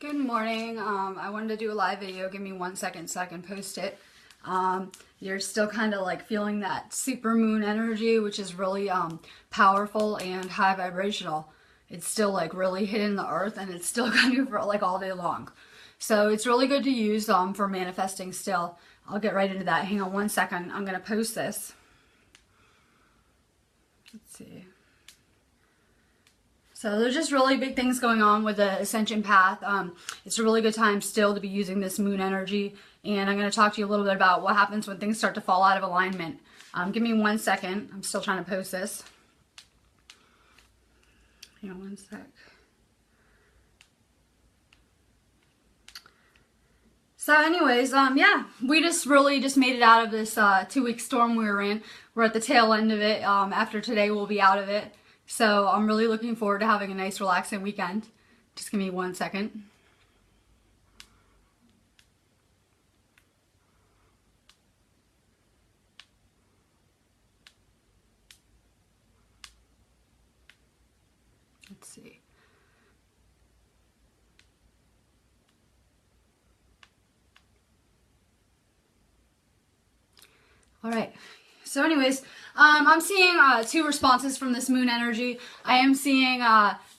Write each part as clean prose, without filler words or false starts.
Good morning. I wanted to do a live video. Give me 1 second so I can post it. You're still kind of like feeling that super moon energy, which is really powerful and high vibrational. It's still like really hitting the earth, and it's still kind of like all day long. So it's really good to use for manifesting still. I'll get right into that. Hang on 1 second. I'm going to post this. Let's see. So there's just really big things going on with the Ascension path. It's a really good time still to be using this moon energy. And I'm going to talk to you a little bit about what happens when things start to fall out of alignment. Give me 1 second. I'm still trying to post this. Hang on 1 sec. So anyways, yeah, we just made it out of this 2-week storm we were in. We're at the tail end of it. After today, we'll be out of it. So I'm really looking forward to having a nice relaxing weekend. Just give me 1 second. Let's see. All right. So anyways, I'm seeing two responses from this moon energy. I am seeing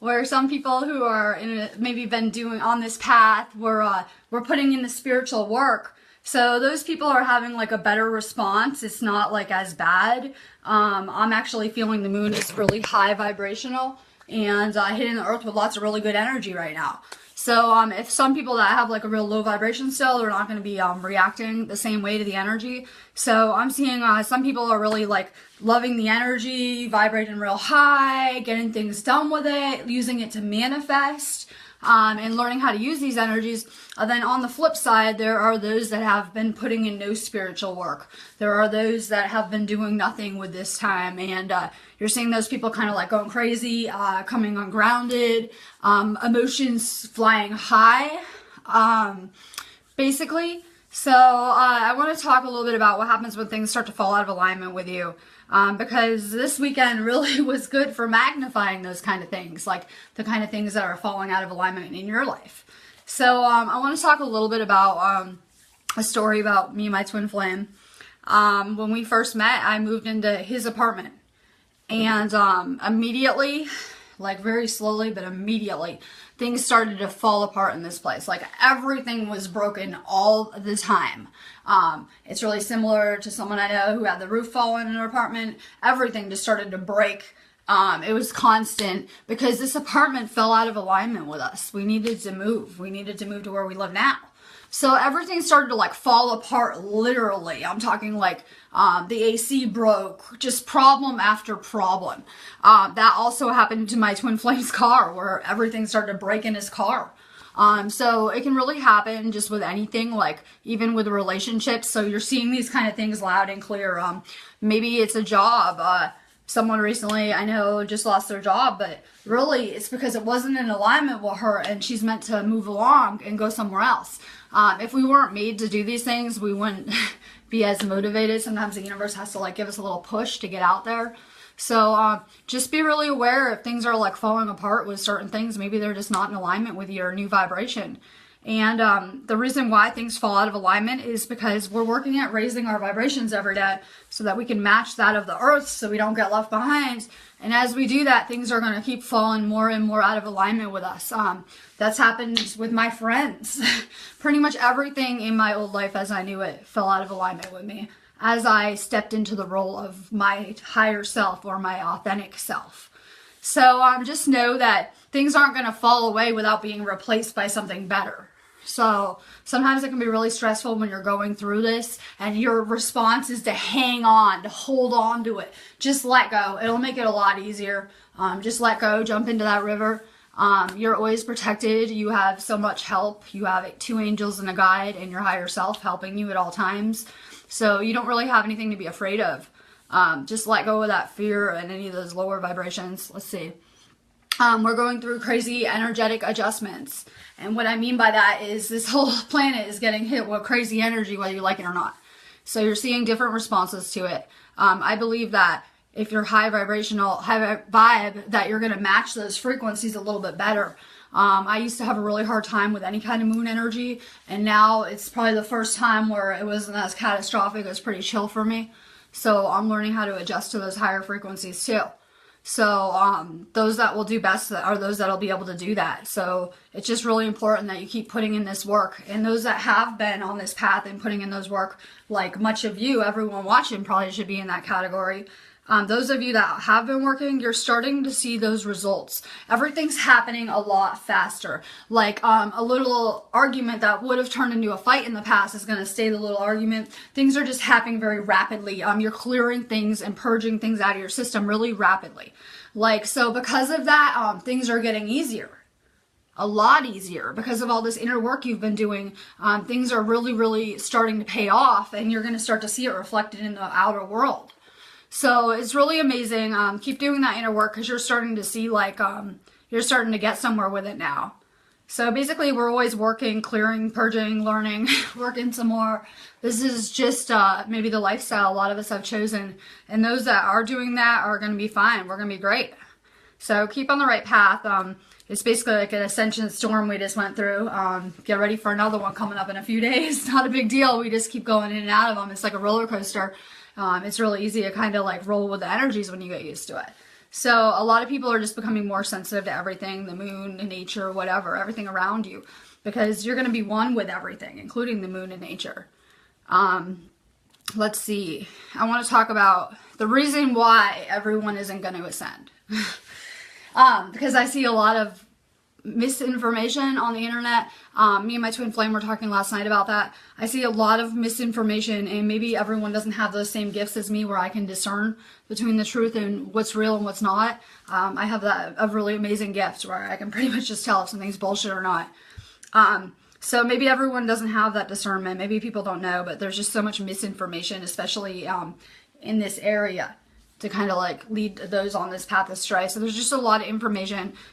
where some people who are maybe been doing on this path we're putting in the spiritual work. So those people are having like a better response. It's not like as bad. I'm actually feeling the moon is really high vibrational and hitting the earth with lots of really good energy right now. So if some people that have like a real low vibration still, they're not going to be reacting the same way to the energy. So I'm seeing some people are really like loving the energy, vibrating real high, getting things done with it, using it to manifest, and learning how to use these energies. Then on the flip side, there are those that have been putting in no spiritual work. There are those that have been doing nothing with this time, and you're seeing those people kind of like going crazy, coming ungrounded, emotions flying high, basically. So I want to talk a little bit about what happens when things start to fall out of alignment with you. Because this weekend really was good for magnifying those kind of things, like the kind of things that are falling out of alignment in your life. So I want to talk a little bit about a story about me and my twin flame. When we first met, I moved into his apartment, and immediately, like very slowly, but immediately, things started to fall apart in this place. Like everything was broken all the time. It's really similar to someone I know who had the roof fall in her apartment. Everything just started to break. It was constant because this apartment fell out of alignment with us. We needed to move. We needed to move to where we live now. So everything started to like fall apart literally. I'm talking like the AC broke, just problem after problem. That also happened to my twin flame's car, where everything started to break in his car. So it can really happen just with anything, like even with relationships. So you're seeing these kind of things loud and clear. Maybe it's a job. Someone recently, I know, just lost their job, but really it's because it wasn't in alignment with her, and she's meant to move along and go somewhere else. If we weren't made to do these things, we wouldn't be as motivated. Sometimes the universe has to like give us a little push to get out there. So just be really aware if things are like falling apart with certain things. Maybe they're just not in alignment with your new vibration. And the reason why things fall out of alignment is because we're working at raising our vibrations every day so that we can match that of the earth so we don't get left behind. And as we do that, things are going to keep falling more and more out of alignment with us. That's happened with my friends. Pretty much everything in my old life as I knew it fell out of alignment with me as I stepped into the role of my higher self or my authentic self. So just know that things aren't going to fall away without being replaced by something better. So sometimes it can be really stressful when you're going through this and your response is to hang on, to hold on to it. Just let go. It'll make it a lot easier. Just let go, jump into that river. You're always protected. You have so much help. You have 2 angels and a guide and your higher self helping you at all times. So you don't really have anything to be afraid of. Just let go of that fear and any of those lower vibrations. Let's see. We're going through crazy energetic adjustments. And what I mean by that is this whole planet is getting hit with crazy energy, whether you like it or not. So you're seeing different responses to it. I believe that if you're high vibrational, high vibe, that you're going to match those frequencies a little bit better. I used to have a really hard time with any kind of moon energy, and now it's probably the first time where it wasn't as catastrophic. It was pretty chill for me. So I'm learning how to adjust to those higher frequencies too. So those that will do best are those that'll be able to do that. So it's just really important that you keep putting in this work. And those that have been on this path and putting in those work, like much of you, everyone watching probably should be in that category. Those of you that have been working, you're starting to see those results. Everything's happening a lot faster. Like a little argument that would have turned into a fight in the past is going to stay the little argument. Things are just happening very rapidly. You're clearing things and purging things out of your system really rapidly. Like, so because of that, things are getting easier. A lot easier because of all this inner work you've been doing. Things are really, really starting to pay off, and you're going to start to see it reflected in the outer world. So it's really amazing. Keep doing that inner work because you're starting to see like, you're starting to get somewhere with it now. So basically we're always working, clearing, purging, learning, working some more. This is just maybe the lifestyle a lot of us have chosen. And those that are doing that are going to be fine. We're going to be great. So keep on the right path. It's basically like an ascension storm we just went through. Get ready for another one coming up in a few days. Not a big deal. We just keep going in and out of them. It's like a roller coaster. It's really easy to kind of like roll with the energies when you get used to it. So a lot of people are just becoming more sensitive to everything, the moon, nature, whatever, everything around you, because you're going to be one with everything, including the moon and nature. Let's see. I want to talk about the reason why everyone isn't going to ascend. Because I see a lot of misinformation on the internet. Me and my twin flame were talking last night about that. I see a lot of misinformation, and maybe everyone doesn't have those same gifts as me where I can discern between the truth and what's real and what's not. I have a really amazing gift where I can pretty much just tell if something's bullshit or not. So maybe everyone doesn't have that discernment. Maybe people don't know, but there's just so much misinformation, especially in this area, to kind of like lead those on this path astray. So there's just a lot of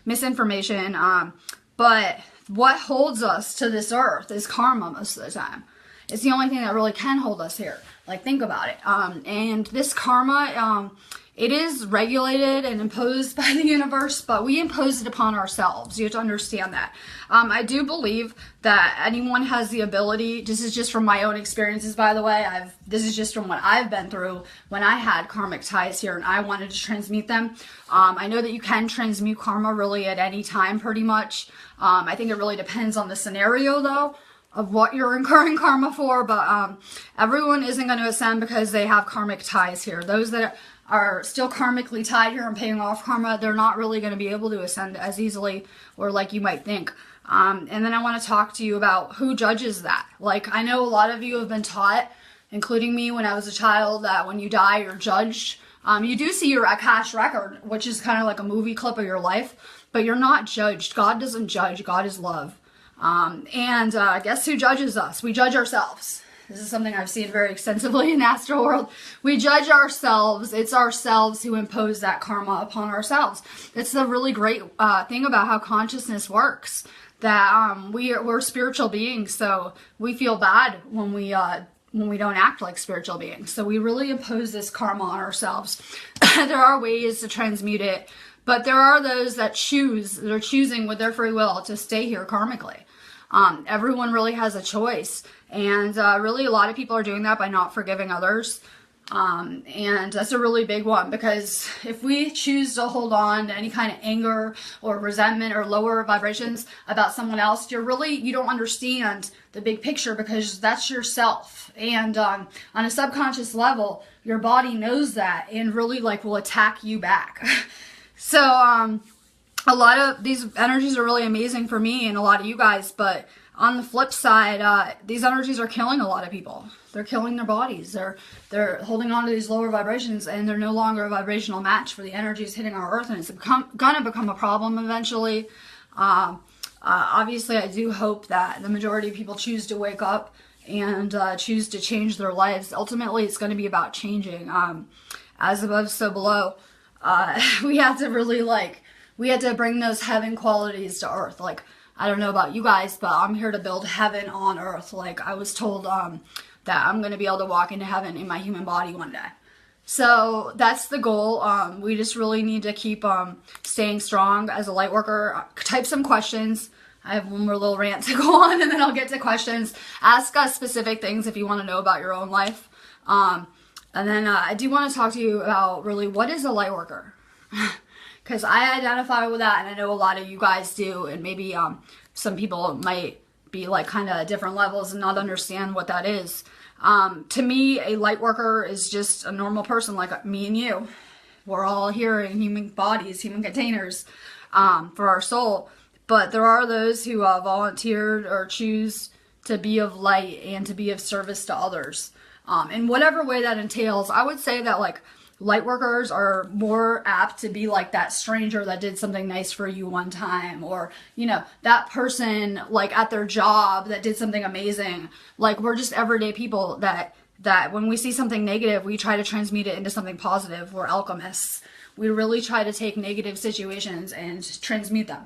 misinformation. But what holds us to this earth is karma most of the time. It's the only thing that really can hold us here. Like, think about it. And this karma, it is regulated and imposed by the universe, but we impose it upon ourselves. You have to understand that. I do believe that anyone has the ability, this is just from my own experiences, by the way, this is just from what I've been through when I had karmic ties here and I wanted to transmute them. I know that you can transmute karma really at any time, pretty much. I think it really depends on the scenario, though, of what you're incurring karma for, but everyone isn't going to ascend because they have karmic ties here. Those that are still karmically tied here and paying off karma, they're not really going to be able to ascend as easily or like you might think. And then I want to talk to you about who judges that. Like, I know a lot of you have been taught, including me when I was a child, that when you die, you're judged. You do see your Akash record, which is kind of like a movie clip of your life, but you're not judged. God doesn't judge. God is love. And guess who judges us? We judge ourselves. This is something I've seen very extensively in the astral world. We judge ourselves. It's ourselves who impose that karma upon ourselves. It's the really great thing about how consciousness works. That we're spiritual beings, so we feel bad when we don't act like spiritual beings. So we really impose this karma on ourselves. There are ways to transmute it, but there are those that they're choosing with their free will to stay here karmically. Everyone really has a choice, and really a lot of people are doing that by not forgiving others. And that's a really big one, because if we choose to hold on to any kind of anger or resentment or lower vibrations about someone else, you don't understand the big picture, because that's yourself. And on a subconscious level, your body knows that and really like will attack you back. So a lot of these energies are really amazing for me and a lot of you guys, but on the flip side, these energies are killing a lot of people. They're killing their bodies. They're holding on to these lower vibrations, and they're no longer a vibrational match for the energies hitting our earth, and it's gonna become a problem eventually. Obviously, I do hope that the majority of people choose to wake up and choose to change their lives. Ultimately, it's going to be about changing. As above, so below. We have to really we had to bring those heaven qualities to earth. Like, I don't know about you guys, but I'm here to build heaven on earth. Like, I was told that I'm going to be able to walk into heaven in my human body one day. So that's the goal. We just really need to keep staying strong as a light worker. Type some questions. I have one more little rant to go on, and then I'll get to questions. Ask us specific things if you want to know about your own life. And then I do want to talk to you about really what is a light worker, because I identify with that, and I know a lot of you guys do, and maybe some people might be like kind of at different levels and not understand what that is. To me, a light worker is just a normal person like me and you. We're all here in human bodies, human containers, for our soul. But there are those who volunteered or choose to be of light and to be of service to others. In whatever way that entails, I would say that like light workers are more apt to be like that stranger that did something nice for you one time, or, you know, that person like at their job that did something amazing. Like, we're just everyday people that when we see something negative, we try to transmute it into something positive. We're alchemists. We really try to take negative situations and transmute them.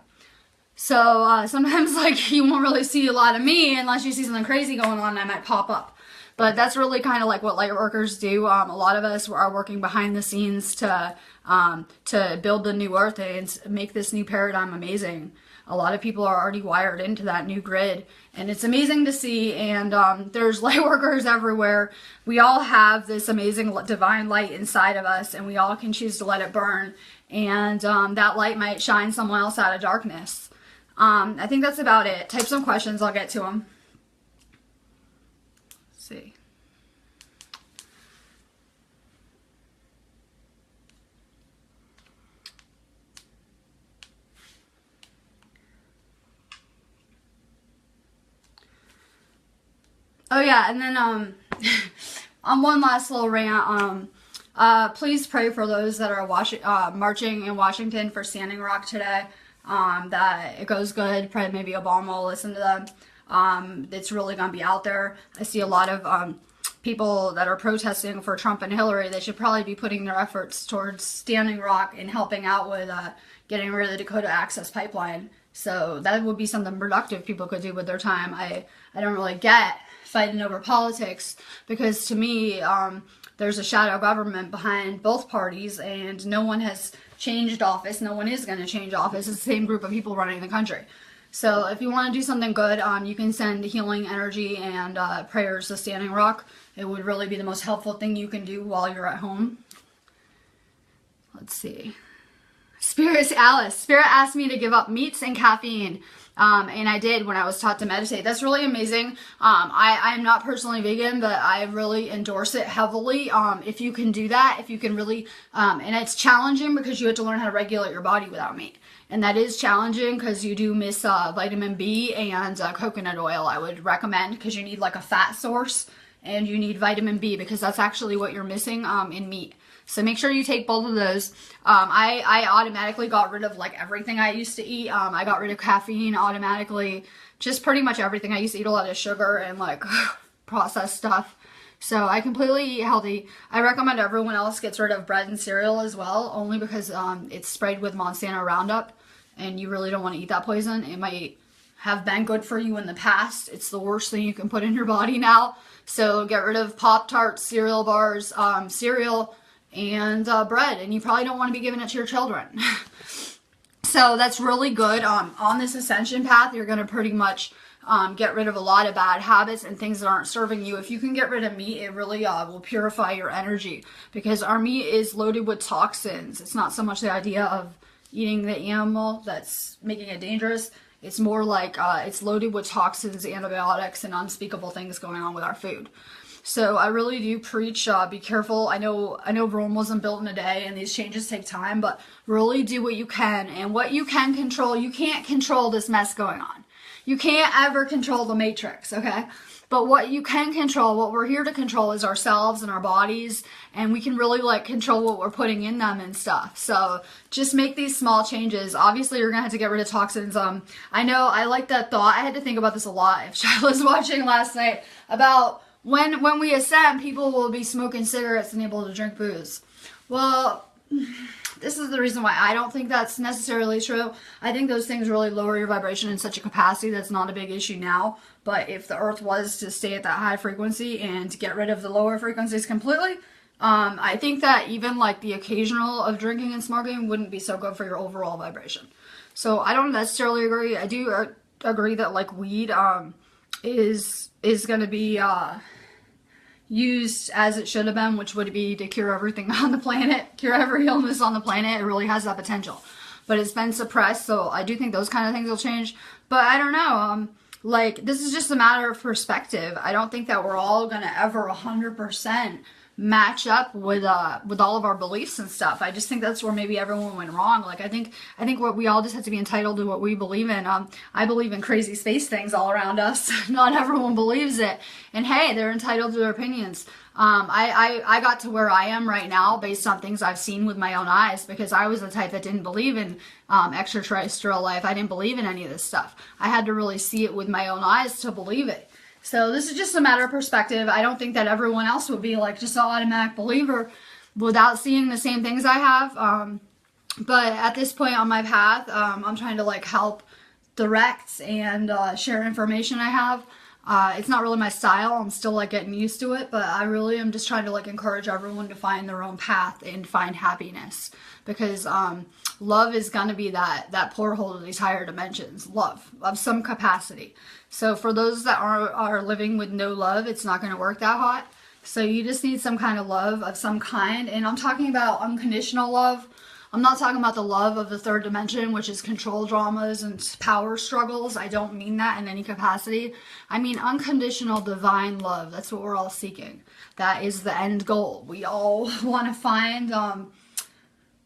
So sometimes like you won't really see a lot of me unless you see something crazy going on and I might pop up. But that's really kind of like what light workers do. A lot of us are working behind the scenes to build the new earth and make this new paradigm amazing. A lot of people are already wired into that new grid, and it's amazing to see. And there's light workers everywhere. We all have this amazing divine light inside of us, and we all can choose to let it burn. And that light might shine someone else out of darkness. I think that's about it. Type some questions, I'll get to them. Let's see. Oh yeah, and then on one last little rant, please pray for those that are marching in Washington for Standing Rock today. That it goes good. Pray maybe Obama will listen to them. It's really going to be out there. I see a lot of people that are protesting for Trump and Hillary. They should probably be putting their efforts towards Standing Rock and helping out with getting rid of the Dakota Access Pipeline. So that would be something productive people could do with their time. I don't really get fighting over politics, because to me, there's a shadow government behind both parties, and no one has changed office. No one is going to change office. It's the same group of people running the country. So if you want to do something good, you can send healing energy and prayers to Standing Rock. It would really be the most helpful thing you can do while you're at home. Let's see. Spirit asked me to give up meats and caffeine. And I did when I was taught to meditate. That's really amazing. I'm not personally vegan, but I really endorse it heavily. If you can do that, if you can really, and it's challenging because you have to learn how to regulate your body without meat. And that is challenging because you do miss vitamin B and coconut oil. I would recommend, because you need like a fat source, and you need vitamin B because that's actually what you're missing in meat. So make sure you take both of those. I automatically got rid of like everything I used to eat. I got rid of caffeine automatically. Just pretty much everything. I used to eat a lot of sugar and like processed stuff. So I completely eat healthy. I recommend everyone else gets rid of bread and cereal as well, only because it's sprayed with Monsanto Roundup, and you really don't want to eat that poison. It might have been good for you in the past. It's the worst thing you can put in your body now. So get rid of Pop-Tarts, cereal bars, cereal, and bread, and you probably don't want to be giving it to your children. So that's really good. On this ascension path, you're going to pretty much get rid of a lot of bad habits and things that aren't serving you. If you can get rid of meat, it really will purify your energy, because our meat is loaded with toxins. It's not so much the idea of eating the animal that's making it dangerous. It's more like it's loaded with toxins, antibiotics, and unspeakable things going on with our food. So I really do preach, be careful. I know Rome wasn't built in a day, and these changes take time, but really do what you can. And what you can control, you can't control this mess going on. You can't ever control the matrix, okay? But what you can control, what we're here to control, is ourselves and our bodies, and we can really like control what we're putting in them and stuff. So just make these small changes. Obviously, you're gonna have to get rid of toxins. I know I like that thought. I had to think about this a lot. If Charlotte was watching last night about when we ascend, people will be smoking cigarettes and able to drink booze. Well, this is the reason why I don't think that's necessarily true. I think those things really lower your vibration in such a capacity that's not a big issue now. But if the earth was to stay at that high frequency and get rid of the lower frequencies completely, I think that even like the occasional of drinking and smoking wouldn't be so good for your overall vibration. So I don't necessarily agree. I do agree that like weed is going to be used as it should have been, which would be to cure everything on the planet, cure every illness on the planet. It really has that potential, but it's been suppressed. So I do think those kind of things will change. But I don't know. Like, this is just a matter of perspective. I don't think that we're all gonna ever 100% match up with all of our beliefs and stuff. I just think that's where maybe everyone went wrong. Like, I think what we all just have to be entitled to what we believe in. I believe in crazy space things all around us. Not everyone believes it, and hey, they're entitled to their opinions. I got to where I am right now based on things I've seen with my own eyes, because I was the type that didn't believe in extraterrestrial life. I didn't believe in any of this stuff. I had to really see it with my own eyes to believe it. So this is just a matter of perspective. I don't think that everyone else would be like just an automatic believer without seeing the same things I have. But at this point on my path, I'm trying to like help direct and share information I have. It's not really my style. I'm still like getting used to it, but I really am just trying to like encourage everyone to find their own path and find happiness, because love is going to be that portal to these higher dimensions. Love of some capacity. So for those that are living with no love, it's not going to work that hot. So you just need some kind of love of some kind. And I'm talking about unconditional love. I'm not talking about the love of the third dimension, which is control dramas and power struggles. I don't mean that in any capacity. I mean unconditional divine love. That's what we're all seeking. That is the end goal. We all want to find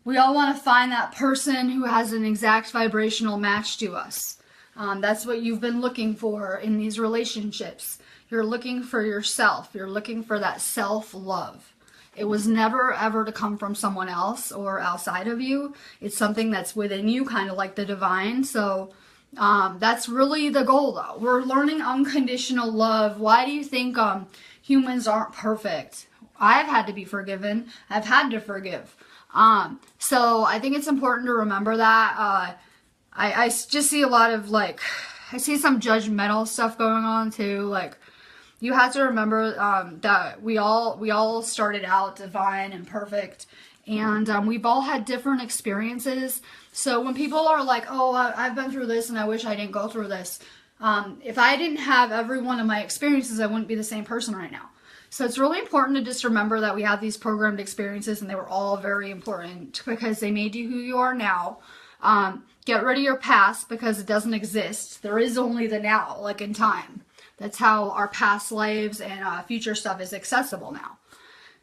that person who has an exact vibrational match to us. That's what you've been looking for in these relationships. You're looking for yourself. You're looking for that self-love. It was never ever to come from someone else or outside of you. It's something that's within you, kind of like the divine. So that's really the goal, though. We're learning unconditional love. Why do you think humans aren't perfect? I've had to be forgiven. I've had to forgive. So I think it's important to remember that. I just see a lot of like, I see some judgmental stuff going on too. Like, you have to remember that we all started out divine and perfect, and we've all had different experiences. So when people are like, oh, I've been through this and I wish I didn't go through this, if I didn't have every one of my experiences, I wouldn't be the same person right now. So it's really important to just remember that we have these programmed experiences, and they were all very important because they made you who you are now. Get rid of your past because it doesn't exist. There is only the now, like in time. That's how our past lives and future stuff is accessible now.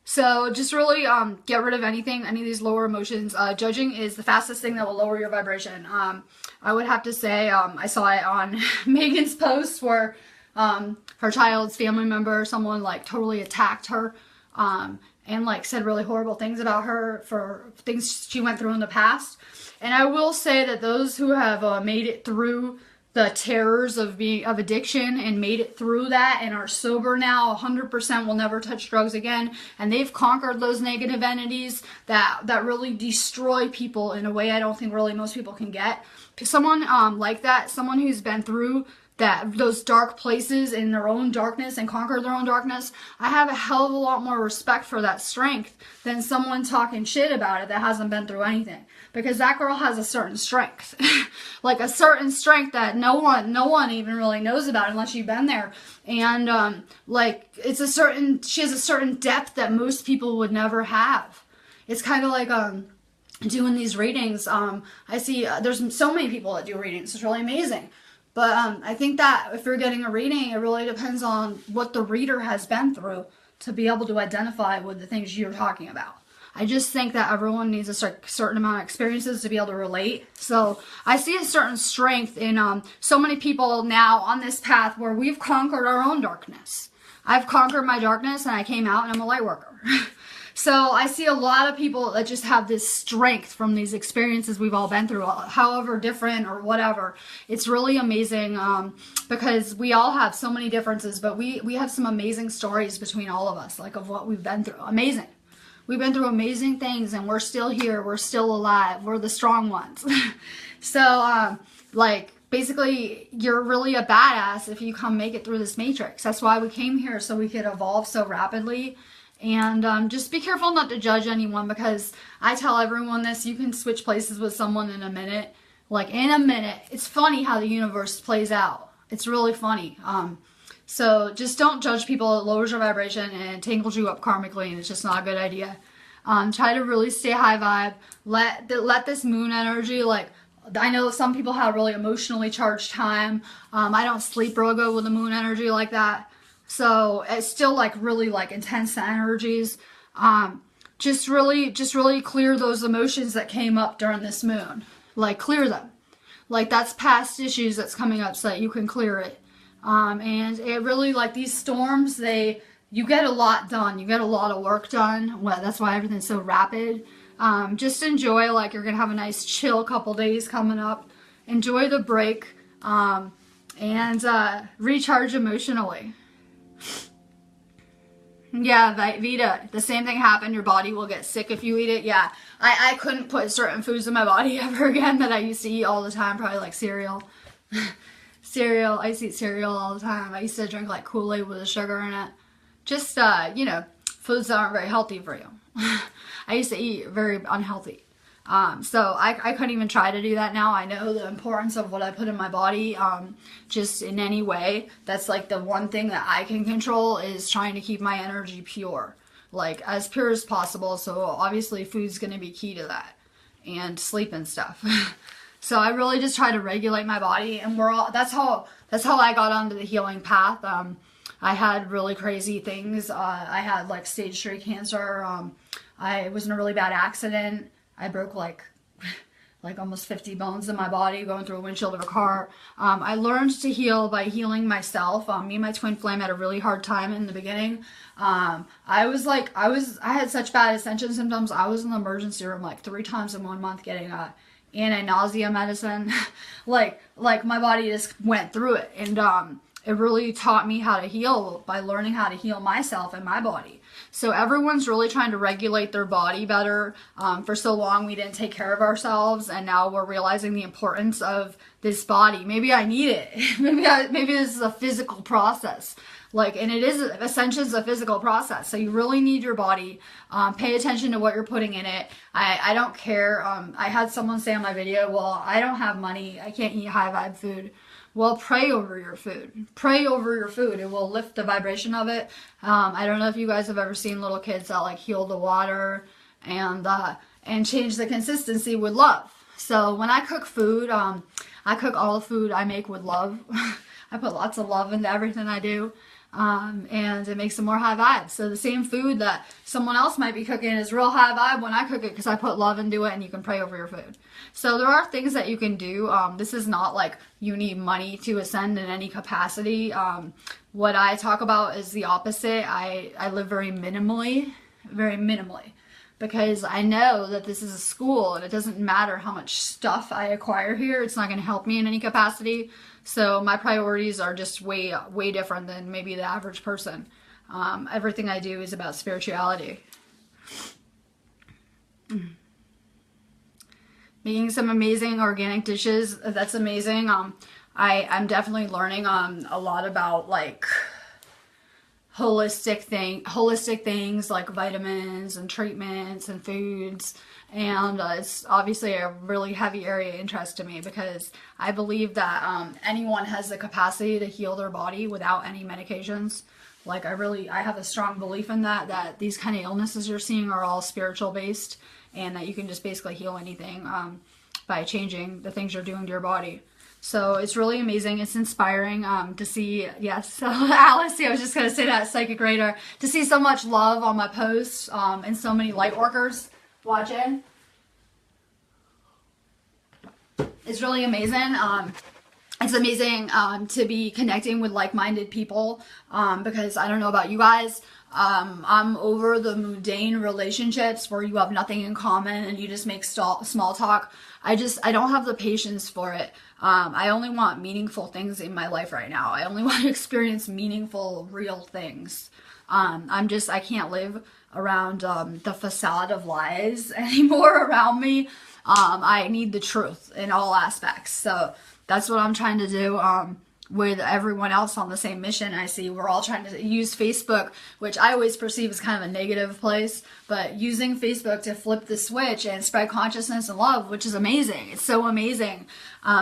So just really get rid of any of these lower emotions. Judging is the fastest thing that will lower your vibration. I would have to say, I saw it on Megan's post where her child's family member, someone like totally attacked her and like said really horrible things about her for things she went through in the past. And I will say that those who have made it through the terrors of addiction and made it through that and are sober now, 100% will never touch drugs again. And they've conquered those negative entities that really destroy people in a way I don't think really most people can get. Someone like that, someone who's been through those dark places in their own darkness and conquered their own darkness, I have a hell of a lot more respect for that strength than someone talking shit about it that hasn't been through anything. Because that girl has a certain strength. Like a certain strength that no one even really knows about unless you've been there. And like she has a certain depth that most people would never have. It's kind of like doing these readings. I see there's so many people that do readings. It's really amazing. But I think that if you're getting a reading, it really depends on what the reader has been through to be able to identify with the things you're talking about. I just think that everyone needs a certain amount of experiences to be able to relate. So I see a certain strength in so many people now on this path where we've conquered our own darkness. I've conquered my darkness and I came out and I'm a light worker. So I see a lot of people that just have this strength from these experiences we've all been through, however different or whatever. It's really amazing because we all have so many differences, but we have some amazing stories between all of us, like of what we've been through. Amazing. We've been through amazing things and we're still here. We're still alive. We're the strong ones. So like basically you're really a badass if you come make it through this matrix. That's why we came here, so we could evolve so rapidly And just be careful not to judge anyone, because I tell everyone this: you can switch places with someone in a minute. Like, in a minute. It's funny how the universe plays out. It's really funny. So just don't judge people. It lowers your vibration and tangles you up karmically, and it's just not a good idea. Try to really stay high vibe. Let this moon energy, like, I know some people have really emotionally charged time. I don't sleep real good with the moon energy like that. So it's still like really like intense energies. Just really clear those emotions that came up during this moon. Like, clear them. Like, that's past issues that's coming up, so that you can clear it. And it really, like, these storms, you get a lot done. You get a lot of work done. Well, that's why everything's so rapid. Just enjoy, like, you're going to have a nice chill couple days coming up. Enjoy the break, and recharge emotionally. Yeah, Vita, the same thing happened. Your body will get sick if you eat it. Yeah, I couldn't put certain foods in my body ever again that I used to eat all the time, probably like cereal. Cereal, I used to eat cereal all the time. I used to drink like Kool-Aid with the sugar in it. Just, foods that aren't very healthy for you. I used to eat very unhealthy. So I couldn't even try to do that now. I know the importance of what I put in my body, just in any way. That's like the one thing that I can control, is trying to keep my energy pure. Like, as pure as possible. So obviously food's going to be key to that. And sleep and stuff. So I really just try to regulate my body, and that's how I got onto the healing path. I had really crazy things. I had like stage 3 cancer. I was in a really bad accident. I broke like almost 50 bones in my body going through a windshield of a car. I learned to heal by healing myself. Me and my twin flame had a really hard time in the beginning. I had such bad Ascension symptoms. I was in the emergency room like 3 times in 1 month getting anti-nausea medicine. like my body just went through it, and it really taught me how to heal by learning how to heal myself and my body. So everyone's really trying to regulate their body better. For so long we didn't take care of ourselves, and now we're realizing the importance of this body. Maybe I need it. maybe this is a physical process. And it is, Ascension's a physical process. So you really need your body. Pay attention to what you're putting in it. I don't care. I had someone say on my video, well, I don't have money. I can't eat high vibe food. Well, pray over your food. Pray over your food. It will lift the vibration of it. I don't know if you guys have ever seen little kids that like heal the water and change the consistency with love. So when I cook food, I cook all the food I make with love. I put lots of love into everything I do. And it makes it more high vibe. So the same food that someone else might be cooking is real high vibe when I cook it, because I put love into it, and you can pray over your food. So there are things that you can do. This is not like you need money to ascend in any capacity. What I talk about is the opposite. I live very minimally, because I know that this is a school, and it doesn't matter how much stuff I acquire here. It's not going to help me in any capacity. So my priorities are just way different than maybe the average person. Everything I do is about spirituality. Making some amazing organic dishes, that's amazing. I'm definitely learning a lot about like holistic things like vitamins and treatments and foods. And it's obviously a really heavy area of interest to me, because I believe that anyone has the capacity to heal their body without any medications. Like, I have a strong belief in that these kind of illnesses you're seeing are all spiritual based, and that you can just basically heal anything by changing the things you're doing to your body. So it's really amazing. It's inspiring to see, yes, so Alice, I was just going to say that, Psychic Radar, to see so much love on my posts and so many light workers watching. It's really amazing. It's amazing to be connecting with like-minded people, because I don't know about you guys, I'm over the mundane relationships where you have nothing in common and you just make small talk. I don't have the patience for it. I only want meaningful things in my life right now. I only want to experience meaningful, real things. I can't live around the facade of lies anymore around me. I need the truth in all aspects. So that's what I'm trying to do. with everyone else on the same mission. I see we're all trying to use Facebook, which I always perceive as kind of a negative place, but using Facebook to flip the switch and spread consciousness and love, which is amazing. It's so amazing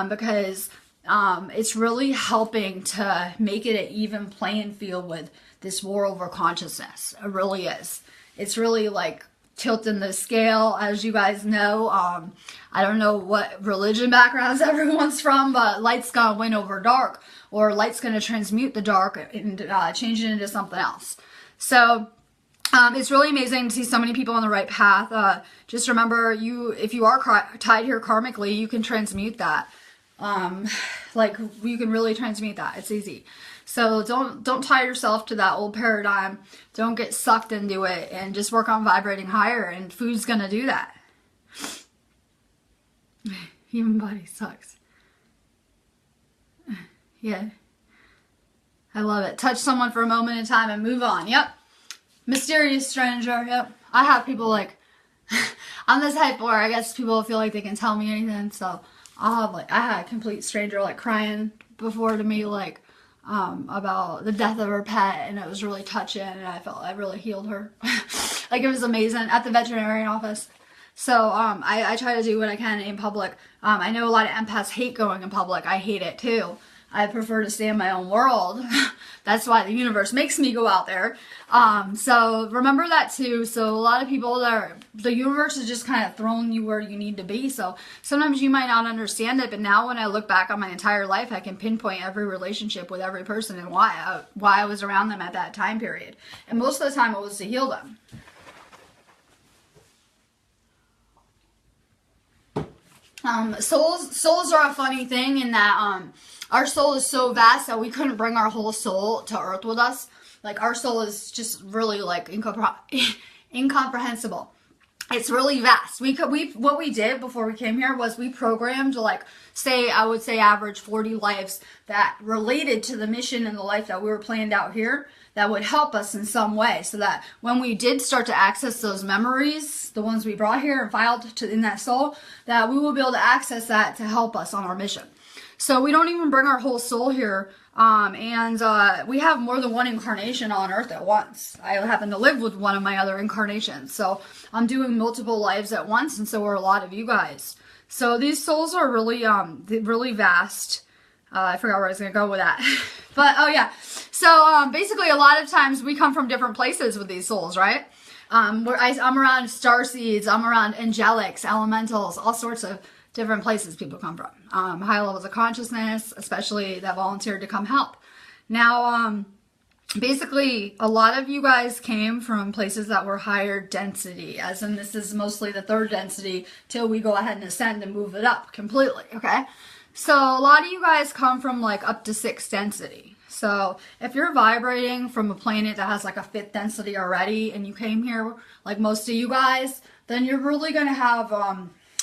because it's really helping to make it an even playing field with this war over consciousness. It really is. It's really like tilting the scale, as you guys know. I don't know what religion backgrounds everyone's from, but light's gonna win over dark, or light's gonna transmute the dark and change it into something else. So it's really amazing to see so many people on the right path. Just remember, if you are tied here karmically, you can transmute that. Like, you can really transmute that. It's easy. So don't tie yourself to that old paradigm. Don't get sucked into it, and just work on vibrating higher, and food's gonna do that. Human body sucks. Yeah. I love it. Touch someone for a moment in time and move on. Yep. Mysterious stranger. Yep. I have people like, I'm the type where I guess people feel like they can tell me anything. So I'll have like, I had a complete stranger like crying before to me, like, about the death of her pet, and it was really touching, and I felt I really healed her. Like, it was amazing at the veterinarian office. So I try to do what I can in public. I know a lot of empaths hate going in public. I hate it too. I prefer to stay in my own world. That's why the universe makes me go out there. So remember that too. So a lot of people the universe is just kind of throwing you where you need to be. So sometimes you might not understand it, but now when I look back on my entire life, I can pinpoint every relationship with every person and why I was around them at that time period. And most of the time it was to heal them. Souls are a funny thing in that our soul is so vast that we couldn't bring our whole soul to earth with us. Like, our soul is just really like incomprehensible. It's really vast. What we did before we came here was we programmed, like, I would say average 40 lives that related to the mission and the life that we were planned out here, that would help us in some way, so that when we did start to access those memories, the ones we brought here and filed in that soul, that we will be able to access that to help us on our mission. So we don't even bring our whole soul here, and we have more than one incarnation on Earth at once. I happen to live with one of my other incarnations, so I'm doing multiple lives at once, and so are a lot of you guys. So these souls are really, really vast. I forgot where I was going to go with that. But, oh yeah. So, basically, a lot of times we come from different places with these souls, right? I'm around starseeds, I'm around angelics, elementals, all sorts of different places people come from. High levels of consciousness, especially that volunteered to come help. Now, basically, a lot of you guys came from places that were higher density, as in this is mostly the third density, till we go ahead and ascend and move it up completely, okay? So a lot of you guys come from like up to 6th density. So if you're vibrating from a planet that has like a 5th density already, and you came here like most of you guys, then you're really going to have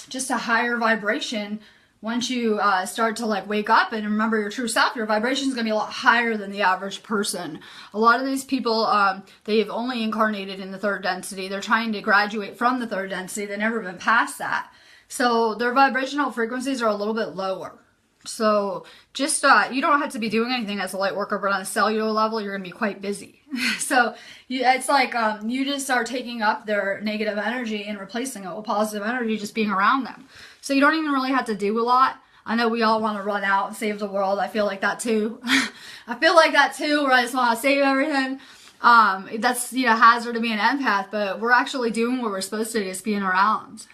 just a higher vibration. Once you start to like wake up and remember your true self, your vibration is going to be a lot higher than the average person. A lot of these people, they've only incarnated in the 3rd density. They're trying to graduate from the 3rd density. They've never been past that. So their vibrational frequencies are a little bit lower. So just, you don't have to be doing anything as a light worker, but on a cellular level, you're going to be quite busy. So it's like, you just are taking up their negative energy and replacing it with positive energy, just being around them. So you don't even really have to do a lot. I know we all want to run out and save the world. I feel like that too. I feel like that too, where I just want to save everything. That's, hazard to be an empath, but we're actually doing what we're supposed to do, just being around.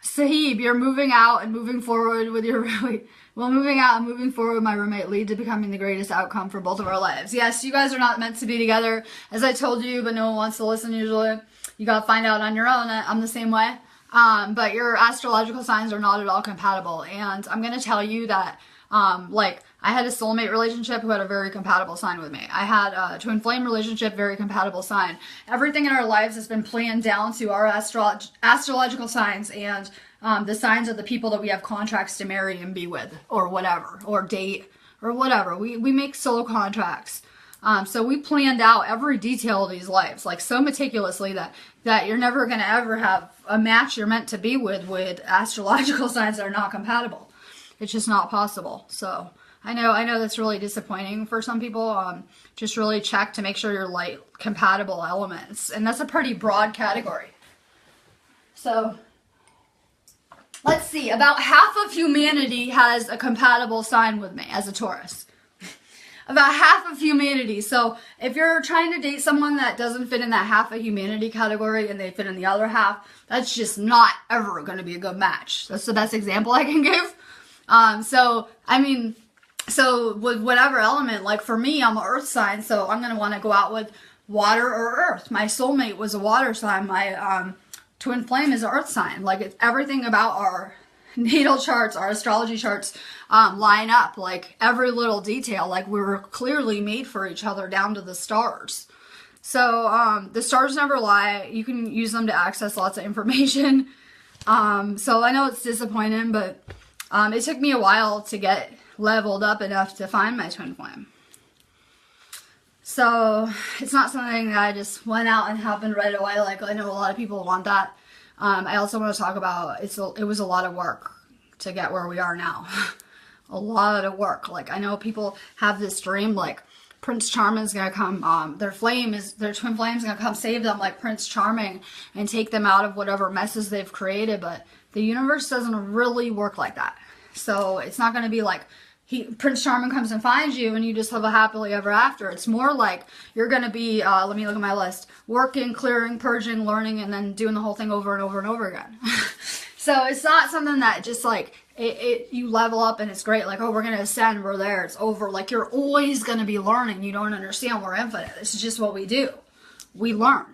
Sahib, you're moving out and moving forward with your roommate. Well, moving out and moving forward with my roommate lead to becoming the greatest outcome for both of our lives. Yes, you guys are not meant to be together, as I told you, but no one wants to listen usually. You gotta find out on your own. I'm the same way. But your astrological signs are not at all compatible. And I'm gonna tell you that, I had a soulmate relationship who had a very compatible sign with me. I had a twin flame relationship, very compatible sign. Everything in our lives has been planned down to our astrological signs and the signs of the people that we have contracts to marry and be with, or whatever, or date, or whatever. We make soul contracts. So we planned out every detail of these lives, like so meticulously that you're never going to ever have a match you're meant to be with astrological signs that are not compatible. It's just not possible. So I know that's really disappointing for some people. Just really check to make sure you're light compatible elements. And that's a pretty broad category. So let's see, about half of humanity has a compatible sign with me as a Taurus. About half of humanity. So if you're trying to date someone that doesn't fit in that half of humanity category and they fit in the other half, that's just not ever going to be a good match. That's the best example I can give. So with whatever element, like for me, I'm an earth sign, so I'm going to want to go out with water or earth. My soulmate was a water sign. My twin flame is an earth sign. Like, it's everything about our natal charts, our astrology charts, line up. Like, every little detail, like we were clearly made for each other down to the stars. So the stars never lie. You can use them to access lots of information. So I know it's disappointing, but it took me a while to get leveled up enough to find my twin flame. So it's not something that I just went out and happened right away. Like, I know a lot of people want that. I also want to talk about it was a lot of work to get where we are now. A lot of work. Like, I know people have this dream, like Prince Charming's gonna come, their twin flame's gonna come save them like Prince Charming and take them out of whatever messes they've created, but the universe doesn't really work like that. So it's not gonna be like Prince Charming comes and finds you and you just live a happily ever after. It's more like you're going to be, let me look at my list, working, clearing, purging, learning, and then doing the whole thing over and over and over again. So it's not something that just like, you level up and it's great. Like, oh, we're going to ascend, we're there, it's over. Like, you're always going to be learning. You don't understand, we're infinite. This is just what we do. We learn.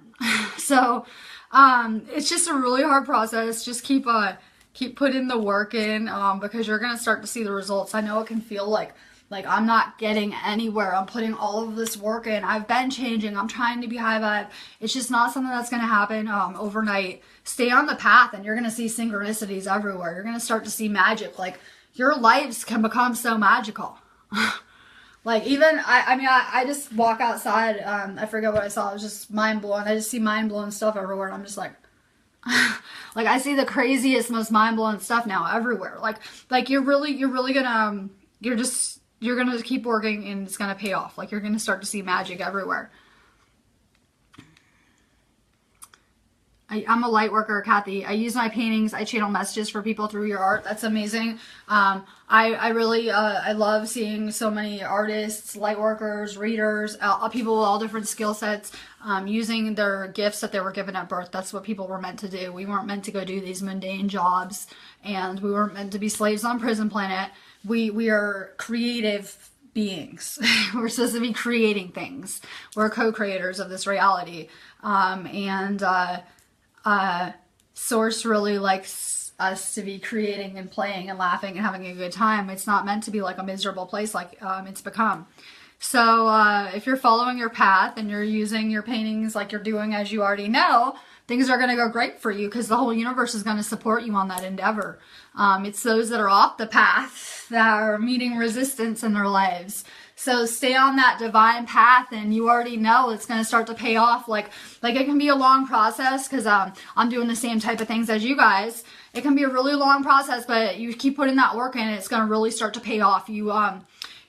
So it's just a really hard process. Just keep putting the work in, because you're going to start to see the results. I know it can feel like I'm not getting anywhere. I'm putting all of this work in. I've been changing. I'm trying to be high vibe. It's just not something that's going to happen overnight. Stay on the path and you're going to see synchronicities everywhere. You're going to start to see magic. Like, your lives can become so magical. Like, even, I just walk outside. I forget what I saw. It was just mind-blowing. I just see mind-blowing stuff everywhere. And I'm just like, like, I see the craziest, most mind-blowing stuff now everywhere. Like you're gonna, you're gonna keep working and it's gonna pay off. Like, you're gonna start to see magic everywhere. I'm a light worker, Kathy. I use my paintings. I channel messages for people through your art. That's amazing. I really, I love seeing so many artists, light workers, readers, people with all different skill sets, using their gifts that they were given at birth. That's what people were meant to do. We weren't meant to go do these mundane jobs, and we weren't meant to be slaves on Prison Planet. We are creative beings. We're supposed to be creating things. We're co-creators of this reality. Source really likes us to be creating and playing and laughing and having a good time. It's not meant to be like a miserable place like it's become. So if you're following your path and you're using your paintings like you're doing as you already know, things are going to go great for you because the whole universe is going to support you on that endeavor. It's those that are off the path that are meeting resistance in their lives. So stay on that divine path and you already know it's going to start to pay off. Like it can be a long process because I'm doing the same type of things as you guys. It can be a really long process, but you keep putting that work in and it's going to really start to pay off.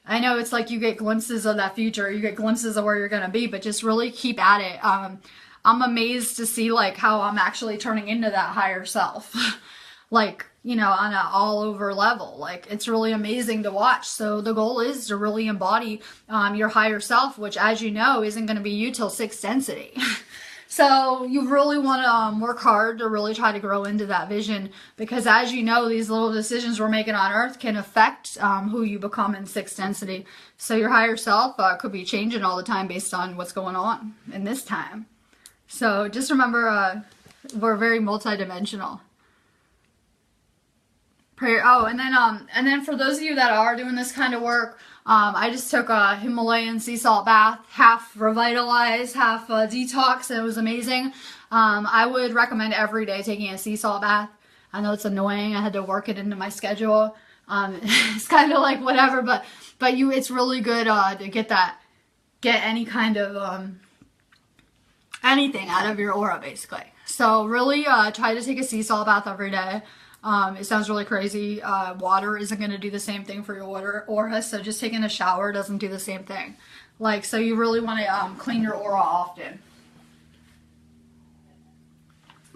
I know it's like you get glimpses of that future. You get glimpses of where you're going to be, but just really keep at it. I'm amazed to see like how I'm actually turning into that higher self. Like, you know, on an all over level. Like, it's really amazing to watch. So the goal is to really embody your higher self, which, as you know, isn't going to be you till 6th density. So you really want to work hard to really try to grow into that vision, because as you know, these little decisions we're making on Earth can affect who you become in 6th density. So your higher self could be changing all the time based on what's going on in this time. So just remember, we're very multidimensional. Prayer. Oh, and then for those of you that are doing this kind of work, I just took a Himalayan sea salt bath, half revitalized, half detox, and it was amazing. I would recommend every day taking a sea salt bath. I know it's annoying. I had to work it into my schedule. It's kind of like whatever, but it's really good to get any kind of anything out of your aura, basically. So really try to take a sea salt bath every day. It sounds really crazy. Water isn't going to do the same thing for your water aura, so just taking a shower doesn't do the same thing. Like, so you really want to clean your aura often.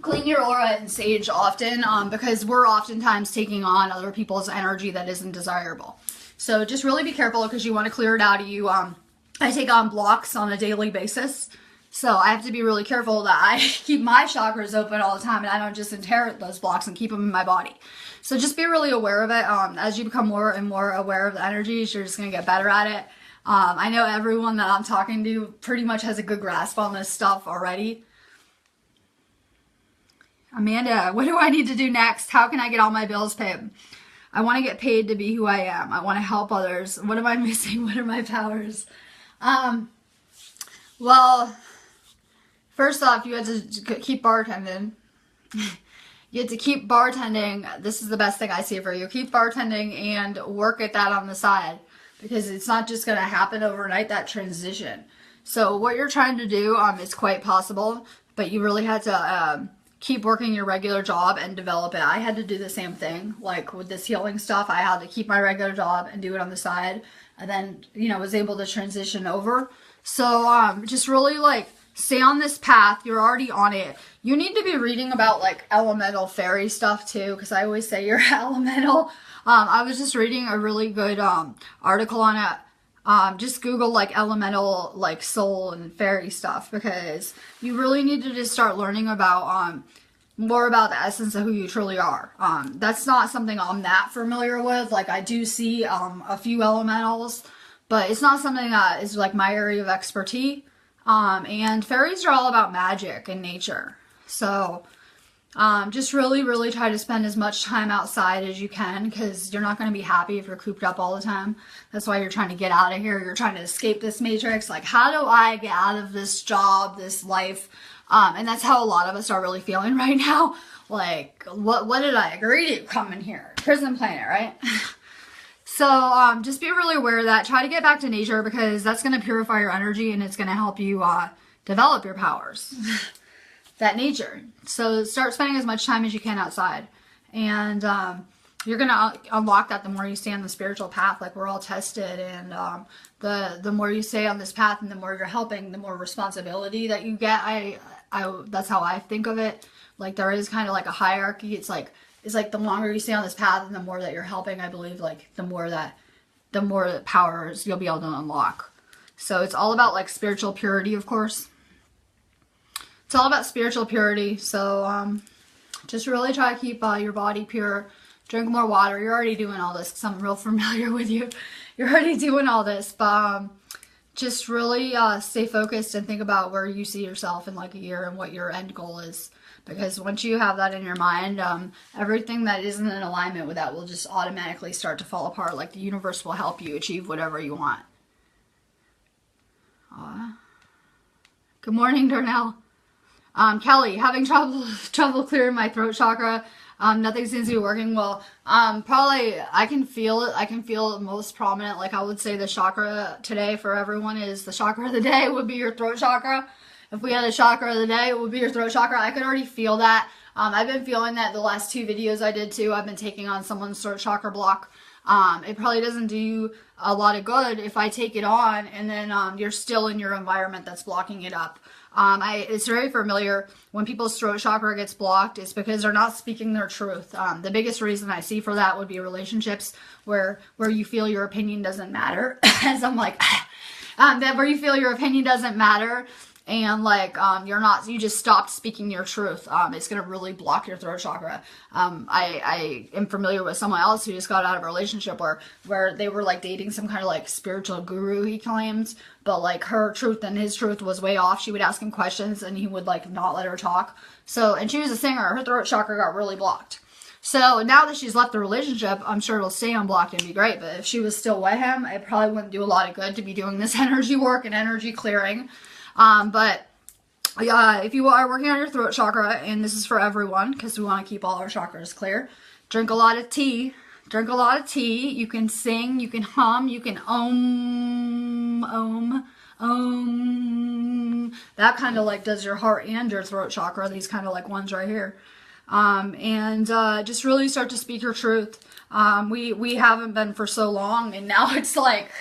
Clean your aura and sage often, because we're oftentimes taking on other people's energy that isn't desirable. So just really be careful, because you want to clear it out of you. I take on blocks on a daily basis. So I have to be really careful that I keep my chakras open all the time and I don't just inherit those blocks and keep them in my body. So just be really aware of it. As you become more and more aware of the energies, you're just going to get better at it. I know everyone that I'm talking to pretty much has a good grasp on this stuff already. Amanda, what do I need to do next? How can I get all my bills paid? I want to get paid to be who I am. I want to help others. What am I missing? What are my powers? Well, first off, you had to keep bartending. You had to keep bartending. This is the best thing I see for you. Keep bartending and work at that on the side, because it's not just going to happen overnight, that transition. So what you're trying to do is quite possible, but you really had to keep working your regular job and develop it. I had to do the same thing. Like with this healing stuff, I had to keep my regular job and do it on the side, and then, you know, was able to transition over. So just really like stay on this path. You're already on it. You need to be reading about like elemental fairy stuff too, because I always say you're elemental. I was just reading a really good article on it. Just Google like elemental, like soul and fairy stuff, because you really need to just start learning about more about the essence of who you truly are. That's not something I'm that familiar with. Like I do see a few elementals, but it's not something that is like my area of expertise. And fairies are all about magic and nature. So just really try to spend as much time outside as you can, because you're not going to be happy if you're cooped up all the time. That's why you're trying to get out of here. You're trying to escape this matrix. Like, how do I get out of this job, this life? And that's how a lot of us are really feeling right now. Like, what did I agree to coming here? Prison planet, right? So just be really aware of that. Try to get back to nature, because that's going to purify your energy and it's going to help you develop your powers. That nature. So start spending as much time as you can outside. And you're going to unlock that the more you stay on the spiritual path. Like, we're all tested. And the more you stay on this path and the more you're helping, the more responsibility that you get. That's how I think of it. Like, there is kind of like a hierarchy. It's like the longer you stay on this path and the more that you're helping, I believe, like the more powers you'll be able to unlock. So it's all about like spiritual purity, of course. It's all about spiritual purity. So just really try to keep your body pure. Drink more water. You're already doing all this, because I'm real familiar with you. You're already doing all this, but just really stay focused and think about where you see yourself in like a year and what your end goal is. Because once you have that in your mind, everything that isn't in alignment with that will just automatically start to fall apart. Like, the universe will help you achieve whatever you want. Good morning, Darnell. Kelly, having trouble clearing my throat chakra. Nothing seems to be working well. Probably I can feel it. I can feel it most prominent. Like, I would say the chakra today for everyone is the chakra of the day would be your throat chakra. If we had a chakra of the day, it would be your throat chakra. I could already feel that. I've been feeling that the last 2 videos I did too. I've been taking on someone's throat chakra block. It probably doesn't do a lot of good if I take it on and then you're still in your environment that's blocking it up. It's very familiar. When people's throat chakra gets blocked, it's because they're not speaking their truth. The biggest reason I see for that would be relationships where you feel your opinion doesn't matter. As I'm like, that where you feel your opinion doesn't matter. And like, you just stopped speaking your truth. It's going to really block your throat chakra. I am familiar with someone else who just got out of a relationship where they were like dating some kind of like spiritual guru, he claims, but like her truth and his truth was way off. She would ask him questions and he would like not let her talk. So, and she was a singer. Her throat chakra got really blocked. So now that she's left the relationship, I'm sure it'll stay unblocked and be great. But if she was still with him, it probably wouldn't do a lot of good to be doing this energy work and energy clearing. But if you are working on your throat chakra, and this is for everyone because we want to keep all our chakras clear, drink a lot of tea. Drink a lot of tea. You can sing, you can hum, you can that kind of like does your heart and your throat chakra. These kind of like ones right here. and just really start to speak your truth. We haven't been for so long, and now it's like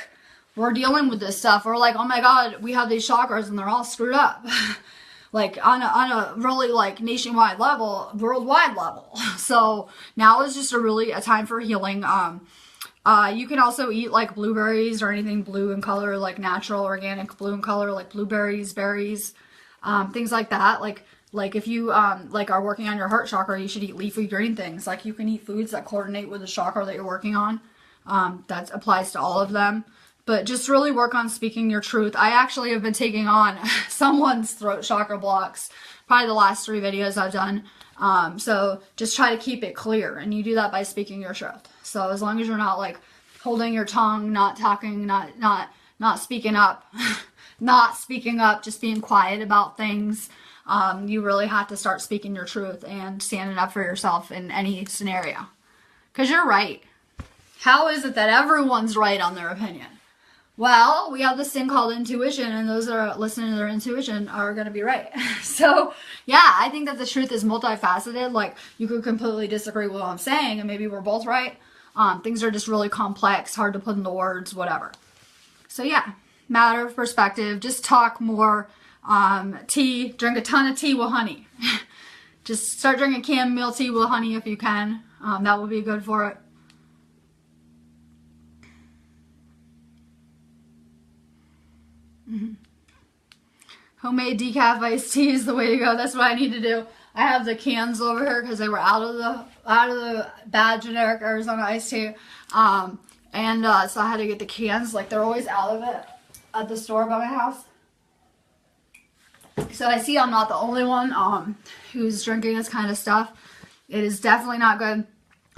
we're dealing with this stuff. We're like, oh my God, we have these chakras and they're all screwed up. Like on a really like nationwide level, worldwide level. So now is just a time for healing. You can also eat like blueberries or anything blue in color, like natural, organic blue in color, like blueberries, berries, things like that. Like if you like are working on your heart chakra, you should eat leafy green things. Like you can eat foods that coordinate with the chakra that you're working on. That applies to all of them. But just really work on speaking your truth. I actually have been taking on someone's throat chakra blocks, probably the last 3 videos I've done. So just try to keep it clear, and you do that by speaking your truth. So as long as you're not like holding your tongue, not talking, not speaking up, not speaking up, just being quiet about things. You really have to start speaking your truth and standing up for yourself in any scenario. Because you're right. How is it that everyone's right on their opinion? Well, we have this thing called intuition, and those that are listening to their intuition are going to be right. So, yeah, I think that the truth is multifaceted. Like, you could completely disagree with what I'm saying, and maybe we're both right. Things are just really complex, hard to put into words, whatever. So, yeah, matter of perspective. Just talk more. Tea, drink a ton of tea with honey. Just start drinking chamomile tea with honey if you can. That will be good for it. Homemade decaf iced tea is the way to go. That's what I need to do. I have the cans over here because they were out of the bad generic Arizona iced tea. So I had to get the cans. Like they're always out of it at the store by my house. So I see I'm not the only one who's drinking this kind of stuff. It is definitely not good.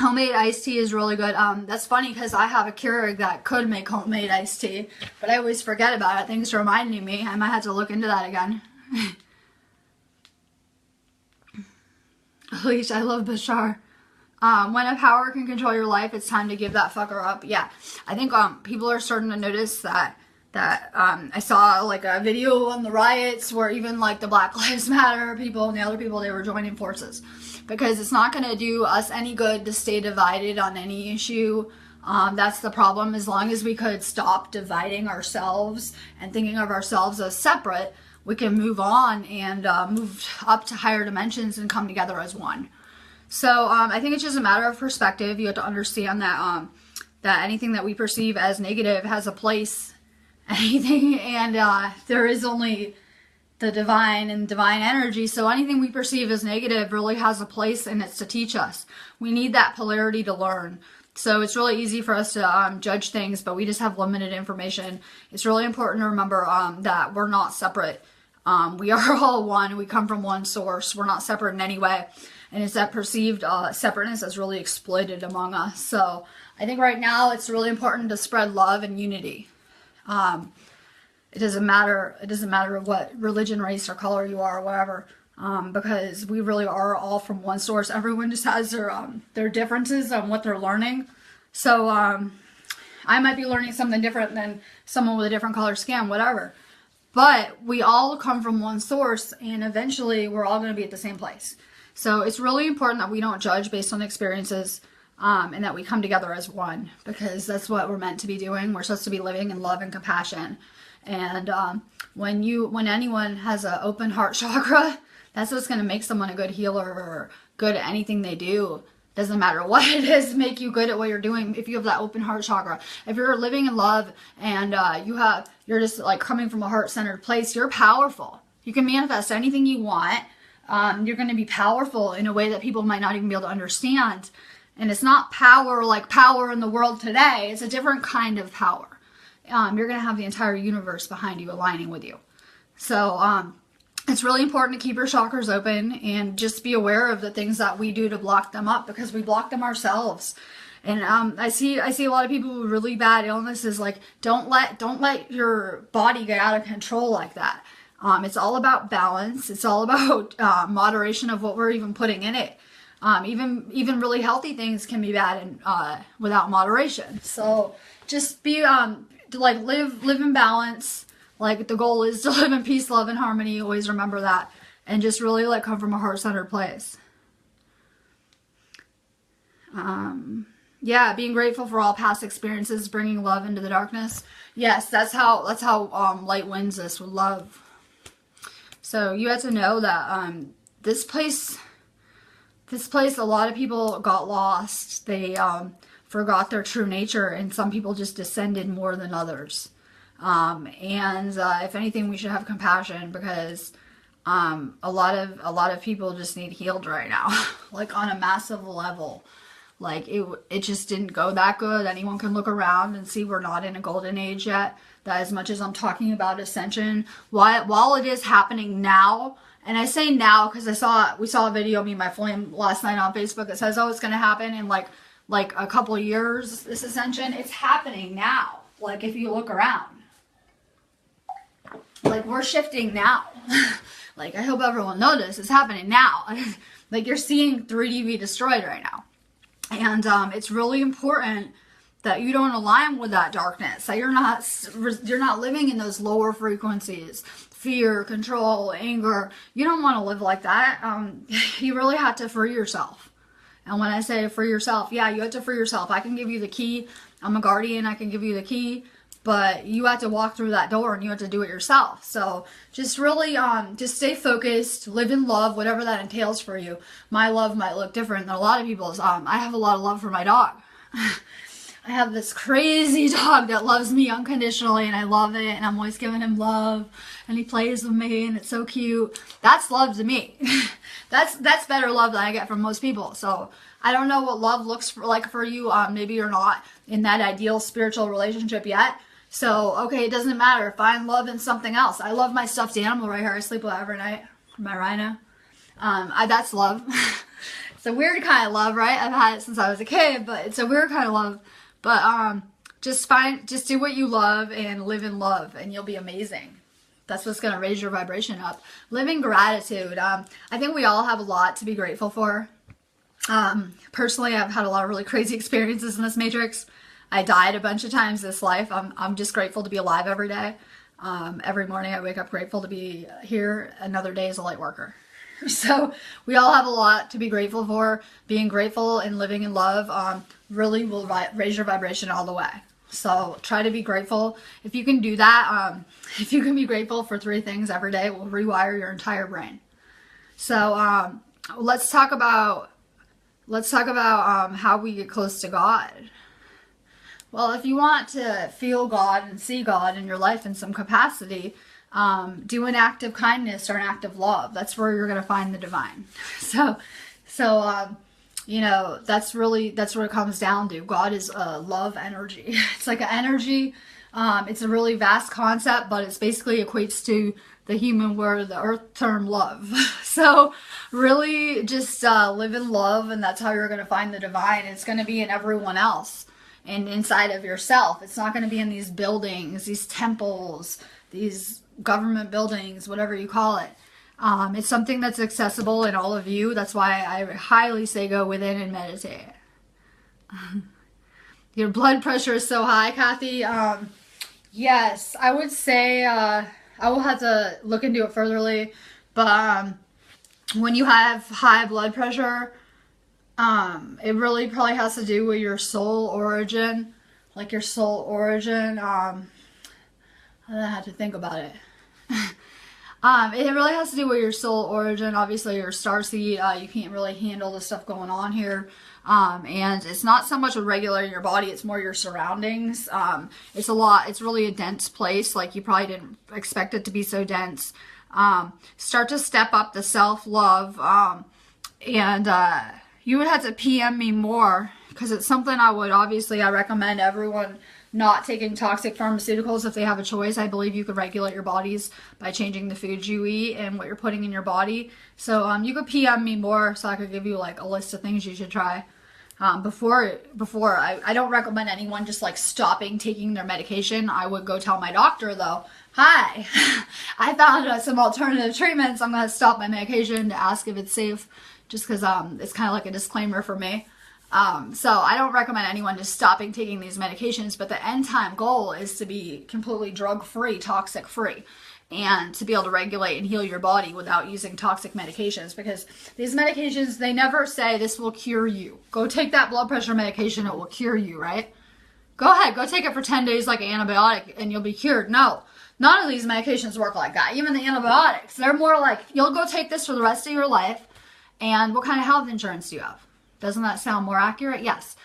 Homemade iced tea is really good. That's funny because I have a Keurig that could make homemade iced tea, but I always forget about it. Thanks for reminding me. I might have to look into that again. Leash, I love Bashar. When a power can control your life, it's time to give that fucker up. Yeah, I think people are starting to notice that I saw like a video on the riots where even like the Black Lives Matter people and the other people, they were joining forces. Because it's not going to do us any good to stay divided on any issue. That's the problem. As long as we could stop dividing ourselves and thinking of ourselves as separate, we can move on and move up to higher dimensions and come together as one. So I think it's just a matter of perspective. You have to understand that that anything that we perceive as negative has a place. Anything, and there is only the divine and divine energy. So anything we perceive as negative really has a place, and it's to teach us. We need that polarity to learn. So it's really easy for us to judge things, but we just have limited information. It's really important to remember that we're not separate. We are all one. We come from one source. We're not separate in any way. And it's that perceived separateness that's really exploited among us. So I think right now it's really important to spread love and unity. It doesn't matter of what religion, race, or color you are, or whatever, because we really are all from one source. Everyone just has their differences on what they're learning. So I might be learning something different than someone with a different color skin, whatever. But we all come from one source, and eventually we're all going to be at the same place. So it's really important that we don't judge based on experiences, and that we come together as one, because that's what we're meant to be doing. We're supposed to be living in love and compassion. And when anyone has an open heart chakra, that's what's going to make someone a good healer or good at anything they do. Doesn't matter what it is, make you good at what you're doing if you have that open heart chakra. If you're living in love and you're just like coming from a heart-centered place, you're powerful. You can manifest anything you want. You're going to be powerful in a way that people might not even be able to understand. And it's not power like power in the world today. It's a different kind of power. You're going to have the entire universe behind you aligning with you. So it's really important to keep your chakras open and just be aware of the things that we do to block them up, because we block them ourselves. And I see a lot of people with really bad illnesses. Like, don't let your body get out of control like that. It's all about balance. It's all about moderation of what we're even putting in it. Even really healthy things can be bad and without moderation. So just be live in balance. Like, the goal is to live in peace, love, and harmony. Always remember that, and just really come from a heart-centered place. Yeah, being grateful for all past experiences, bringing love into the darkness. Yes, that's how light wins this, with love. So you have to know that this place, a lot of people got lost. They forgot their true nature, and some people just descended more than others. If anything, we should have compassion, because a lot of people just need healed right now, like on a massive level. Like it just didn't go that good. Anyone can look around and see we're not in a golden age yet. That as much as I'm talking about ascension, while it is happening now, and I say now because we saw a video of me and my flame last night on Facebook that says, oh, it's going to happen in like a couple of years, this ascension. It's happening now. Like if you look around, like we're shifting now. Like I hope everyone noticed it's happening now. Like you're seeing 3D be destroyed right now. And it's really important that you don't align with that darkness, that you're not living in those lower frequencies, fear, control, anger. You don't want to live like that. You really have to free yourself. And when I say free yourself, yeah, you have to free yourself. I can give you the key. I'm a guardian. I can give you the key. But you have to walk through that door, and you have to do it yourself. So just really, just stay focused, live in love, whatever that entails for you. My love might look different than a lot of people's. I have a lot of love for my dog. I have this crazy dog that loves me unconditionally, and I love it, and I'm always giving him love, and he plays with me, and it's so cute. That's love to me. That's better love than I get from most people. So I don't know what love looks like for you. Maybe you're not in that ideal spiritual relationship yet. So, okay, it doesn't matter. Find love in something else. I love my stuffed animal right here. I sleep with it every night. My rhino. That's love. It's a weird kind of love, right? I've had it since I was a kid, but it's a weird kind of love. But just do what you love and live in love, and you'll be amazing. That's what's going to raise your vibration up. Live in gratitude. I think we all have a lot to be grateful for. Personally, I've had a lot of really crazy experiences in this matrix. I died a bunch of times this life. I'm just grateful to be alive every day. Every morning I wake up grateful to be here another day as a light worker. So we all have a lot to be grateful for. Being grateful and living in love really will raise your vibration all the way. So try to be grateful. If you can do that, if you can be grateful for 3 things every day, it will rewire your entire brain. So let's talk about how we get close to God. Well, if you want to feel God and see God in your life in some capacity, do an act of kindness or an act of love. That's where you're going to find the divine. So you know, that's what it comes down to. God is love energy. It's like an energy. It's a really vast concept, but it's basically equates to the human word, the earth term love. So really just live in love, and that's how you're going to find the divine. It's going to be in everyone else and inside of yourself. It's not going to be in these buildings, these temples, these government buildings, whatever you call it. It's something that's accessible in all of you. That's why I highly say go within and meditate. Your blood pressure is so high, Kathy. Yes, I would say I will have to look into it furtherly. But when you have high blood pressure, it really probably has to do with your soul origin. Like your soul origin. I had to think about it. It really has to do with your soul origin. Obviously, your starseed, you can't really handle the stuff going on here. And it's not so much regulating your body, it's more your surroundings. It's really a dense place. Like you probably didn't expect it to be so dense. Start to step up the self-love. You would have to PM me more, because it's something I recommend everyone not taking toxic pharmaceuticals if they have a choice. I believe you could regulate your bodies by changing the foods you eat and what you're putting in your body. So you could PM me more so I could give you like a list of things you should try. Before I don't recommend anyone just like stopping taking their medication. I would go tell my doctor though, hi, I found some alternative treatments. I'm going to stop my medication to ask if it's safe, just because it's kind of like a disclaimer for me. So I don't recommend anyone just stopping taking these medications, but the end time goal is to be completely drug-free, toxic-free. and to be able to regulate and heal your body without using toxic medications, because these medications, they never say this will cure you. Go take that blood pressure medication, it will cure you, right? Go ahead, go take it for 10 days like an antibiotic and you'll be cured. No, none of these medications work like that. Even the antibiotics, they're more like, you'll go take this for the rest of your life. And what kind of health insurance do you have? Doesn't that sound more accurate? Yes.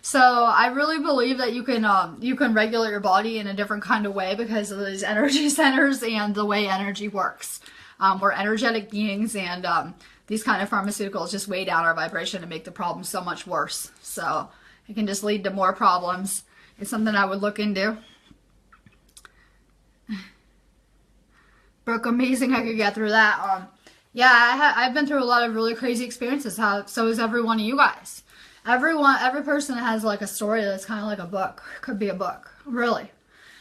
So I really believe that you can regulate your body in a different kind of way because of these energy centers and the way energy works. We're energetic beings, and these kind of pharmaceuticals just weigh down our vibration and make the problem so much worse. So it can just lead to more problems. It's something I would look into. Brooke, amazing I could get through that. Yeah, I've been through a lot of really crazy experiences. So is every one of you guys. Every person has like a story that's kind of like a book. Could be a book, really.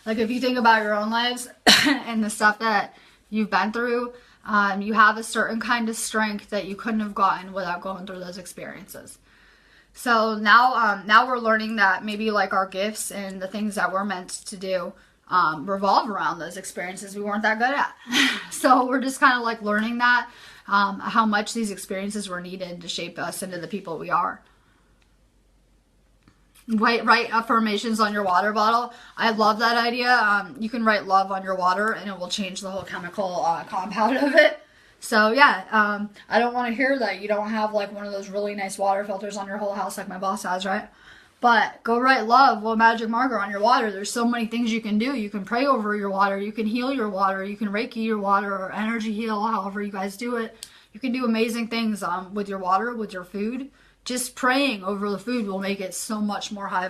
Like if you think about your own lives and the stuff that you've been through, you have a certain kind of strength that you couldn't have gotten without going through those experiences. So now we're learning that maybe like our gifts and the things that we're meant to do revolve around those experiences we weren't that good at. So we're just kind of like learning that, how much these experiences were needed to shape us into the people we are. Write affirmations on your water bottle. I love that idea. You can write love on your water and it will change the whole chemical compound of it. So yeah, I don't want to hear that you don't have like one of those really nice water filters on your whole house like my boss has, right? But go write love with magic marker on your water. There's so many things you can do. You can pray over your water. You can heal your water. You can Reiki your water or energy heal, however you guys do it. You can do amazing things with your water, with your food. Just praying over the food will make it so much more high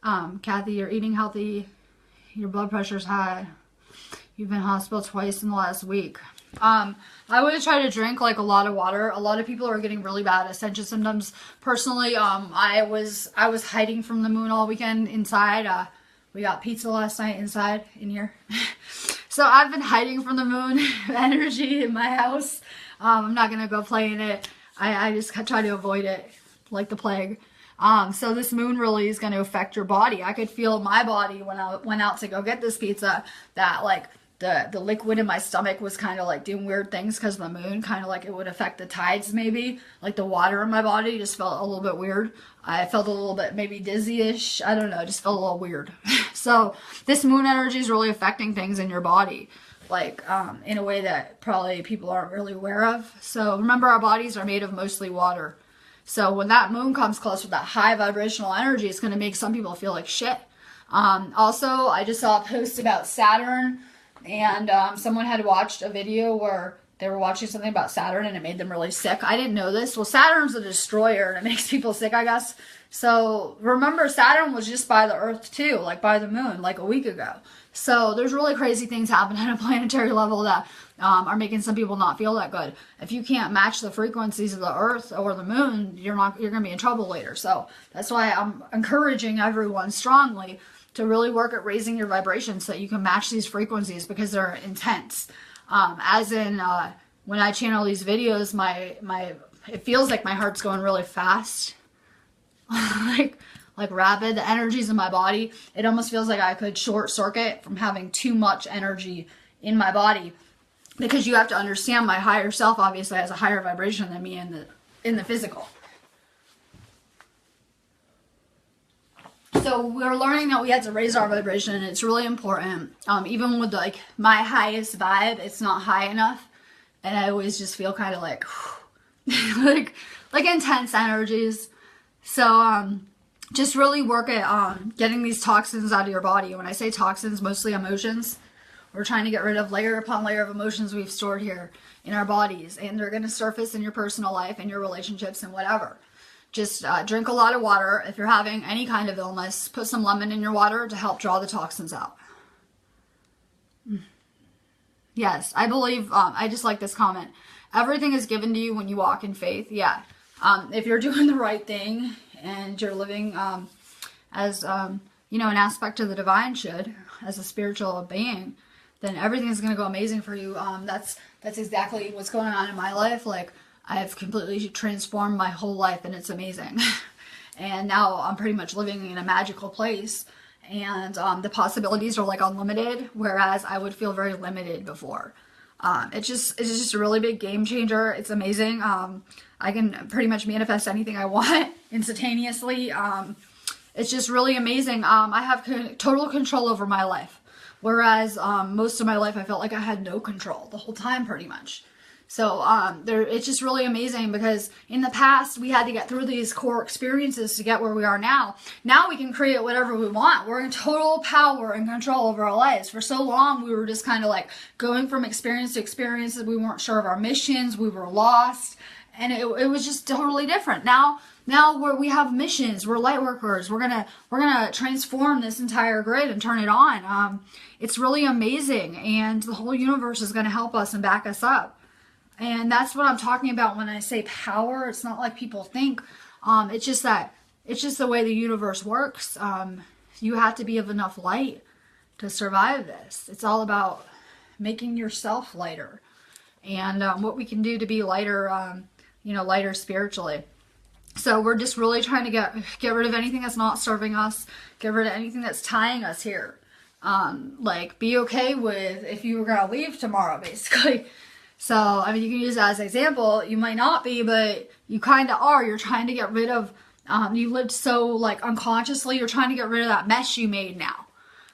vibe. Kathy, you're eating healthy. Your blood pressure's high. You've been in hospital twice in the last week. I would try to drink like a lot of water. A lot of people are getting really bad Ascension symptoms. Personally, I was hiding from the moon all weekend inside. We got pizza last night inside in here. So I've been hiding from the moon energy in my house. I'm not going to go play in it. I just try to avoid it like the plague. So this moon really is going to affect your body. I could feel my body when I went out to go get this pizza that like the liquid in my stomach was kind of like doing weird things because of the moon, kind of like it would affect the tides maybe. Like the water in my body just felt a little bit weird. I felt a little bit maybe dizzy-ish. I don't know, just felt a little weird. So this moon energy is really affecting things in your body. Like in a way that probably people aren't really aware of. So remember, our bodies are made of mostly water. So when that moon comes close with that high vibrational energy, it's going to make some people feel like shit. Also, I just saw a post about Saturn, and someone had watched a video where they were watching something about Saturn and it made them really sick. I didn't know this. Well, Saturn's a destroyer and it makes people sick, I guess. So remember, Saturn was just by the Earth too, like by the moon, like a week ago. So there's really crazy things happening at a planetary level that are making some people not feel that good. If you can't match the frequencies of the Earth or the moon, you're going to be in trouble later. So that's why I'm encouraging everyone strongly to really work at raising your vibrations so that you can match these frequencies, because they're intense. As in, when I channel these videos, it feels like my heart's going really fast. like rapid. The energies in my body, it almost feels like I could short circuit from having too much energy in my body, because you have to understand my higher self obviously has a higher vibration than me in the physical. So we're learning that we have to raise our vibration, and it's really important. Even with like my highest vibe, it's not high enough, and I always just feel kind of like like intense energies. So just really work at getting these toxins out of your body. When I say toxins, mostly emotions. We're trying to get rid of layer upon layer of emotions we've stored here in our bodies, and they're going to surface in your personal life and your relationships and whatever. Just drink a lot of water. If you're having any kind of illness, put some lemon in your water to help draw the toxins out. Yes, I believe, I just like this comment. Everything is given to you when you walk in faith. Yeah. If you're doing the right thing and you're living as, an aspect of the divine should, as a spiritual being, then everything's going to go amazing for you. That's exactly what's going on in my life. Like, I've completely transformed my whole life, and it's amazing. And now I'm pretty much living in a magical place, and the possibilities are like unlimited, whereas I would feel very limited before. It's just a really big game changer. It's amazing. I can pretty much manifest anything I want instantaneously. It's just really amazing. I have total control over my life, whereas most of my life I felt like I had no control the whole time pretty much. So it's just really amazing, because in the past we had to get through these core experiences to get where we are now. Now we can create whatever we want. We're in total power and control over our lives. For so long we were just kind of like going from experience to experience. We weren't sure of our missions. We were lost, and it was just totally different. Now we have missions. We're light workers. We're gonna transform this entire grid and turn it on. It's really amazing, and the whole universe is gonna help us and back us up. And that's what I'm talking about when I say power. It's not like people think. It's just the way the universe works. You have to be of enough light to survive this. It's all about making yourself lighter, and what we can do to be lighter, lighter spiritually. So we're just really trying to get rid of anything that's not serving us, get rid of anything that's tying us here. Like, be okay with if you were gonna leave tomorrow, basically. So, I mean, you can use that as an example. You might not be, but you kind of are. You're trying to get rid of, you lived so, like, unconsciously, you're trying to get rid of that mess you made now.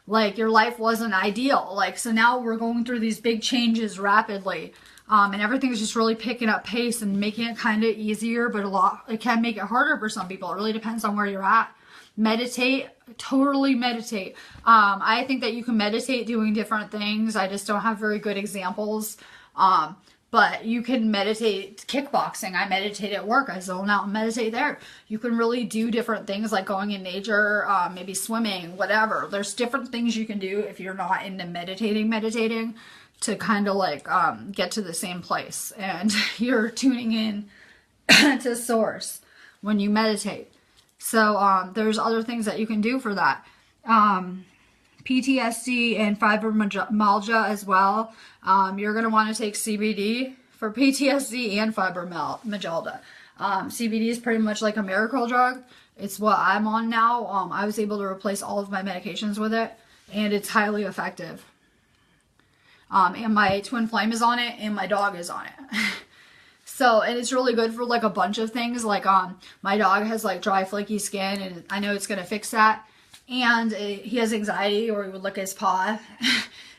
Like, your life wasn't ideal. Like, so now we're going through these big changes rapidly. And everything's just really picking up pace and making it kind of easier, but it can make it harder for some people. It really depends on where you're at. Meditate, totally meditate. I think that you can meditate doing different things. I just don't have very good examples. But you can meditate kickboxing. I meditate at work. I zone out and meditate there. You can really do different things like going in nature, maybe swimming, whatever. There's different things you can do if you're not into meditating to kind of like get to the same place. And you're tuning in to source when you meditate. So there's other things that you can do for that. PTSD and fibromyalgia as well. You're going to want to take CBD for PTSD and fibromyalgia. CBD is pretty much like a miracle drug. It's what I'm on now. I was able to replace all of my medications with it, and it's highly effective. And my twin flame is on it, and my dog is on it. So, and it's really good for like a bunch of things. Like my dog has like dry, flaky skin, and I know it's going to fix that. And he has anxiety, or he would lick his paw.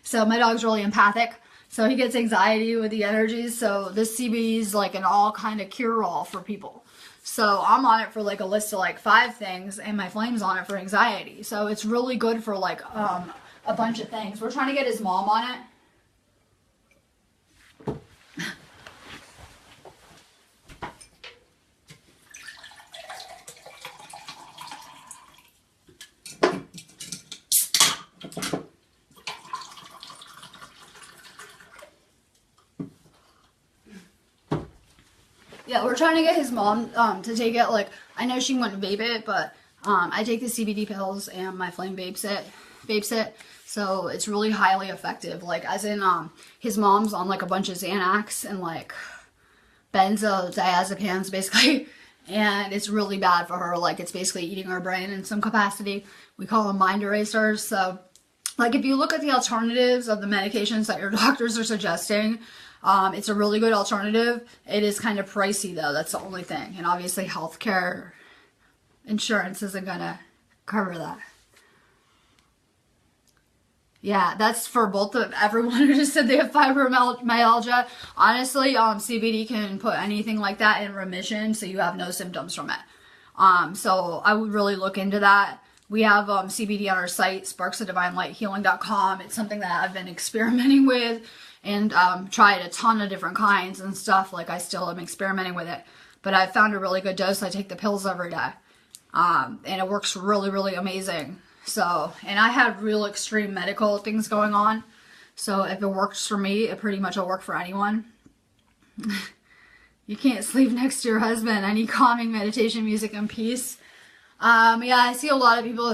So my dog's really empathic. So he gets anxiety with the energies. So this CBD is like an all kind of cure-all for people. So I'm on it for like a list of like 5 things, and my flame's on it for anxiety. So it's really good for like a bunch of things. We're trying to get his mom on it. Yeah, we're trying to get his mom to take it. Like, I know she wouldn't vape it, but I take the CBD pills, and my flame vapes it. So it's really highly effective. Like, as in, his mom's on like a bunch of Xanax and like benzodiazepines, basically. And it's really bad for her. Like, it's basically eating her brain in some capacity. We call them mind erasers. So, like, if you look at the alternatives of the medications that your doctors are suggesting, it's a really good alternative. It is kind of pricey, though. That's the only thing. And obviously, healthcare insurance isn't going to cover that. Yeah, that's for both of everyone who just said they have fibromyalgia. Honestly, CBD can put anything like that in remission, so you have no symptoms from it. So I would really look into that. We have CBD on our site, sparksofdivinelighealing.com. It's something that I've been experimenting with and tried a ton of different kinds and stuff. Like, I still am experimenting with it. But I found a really good dose. I take the pills every day. And it works really, really amazing. So, and I had real extreme medical things going on. So if it works for me, it pretty much will work for anyone. You can't sleep next to your husband. I need calming meditation music and peace. Yeah, I see a lot of people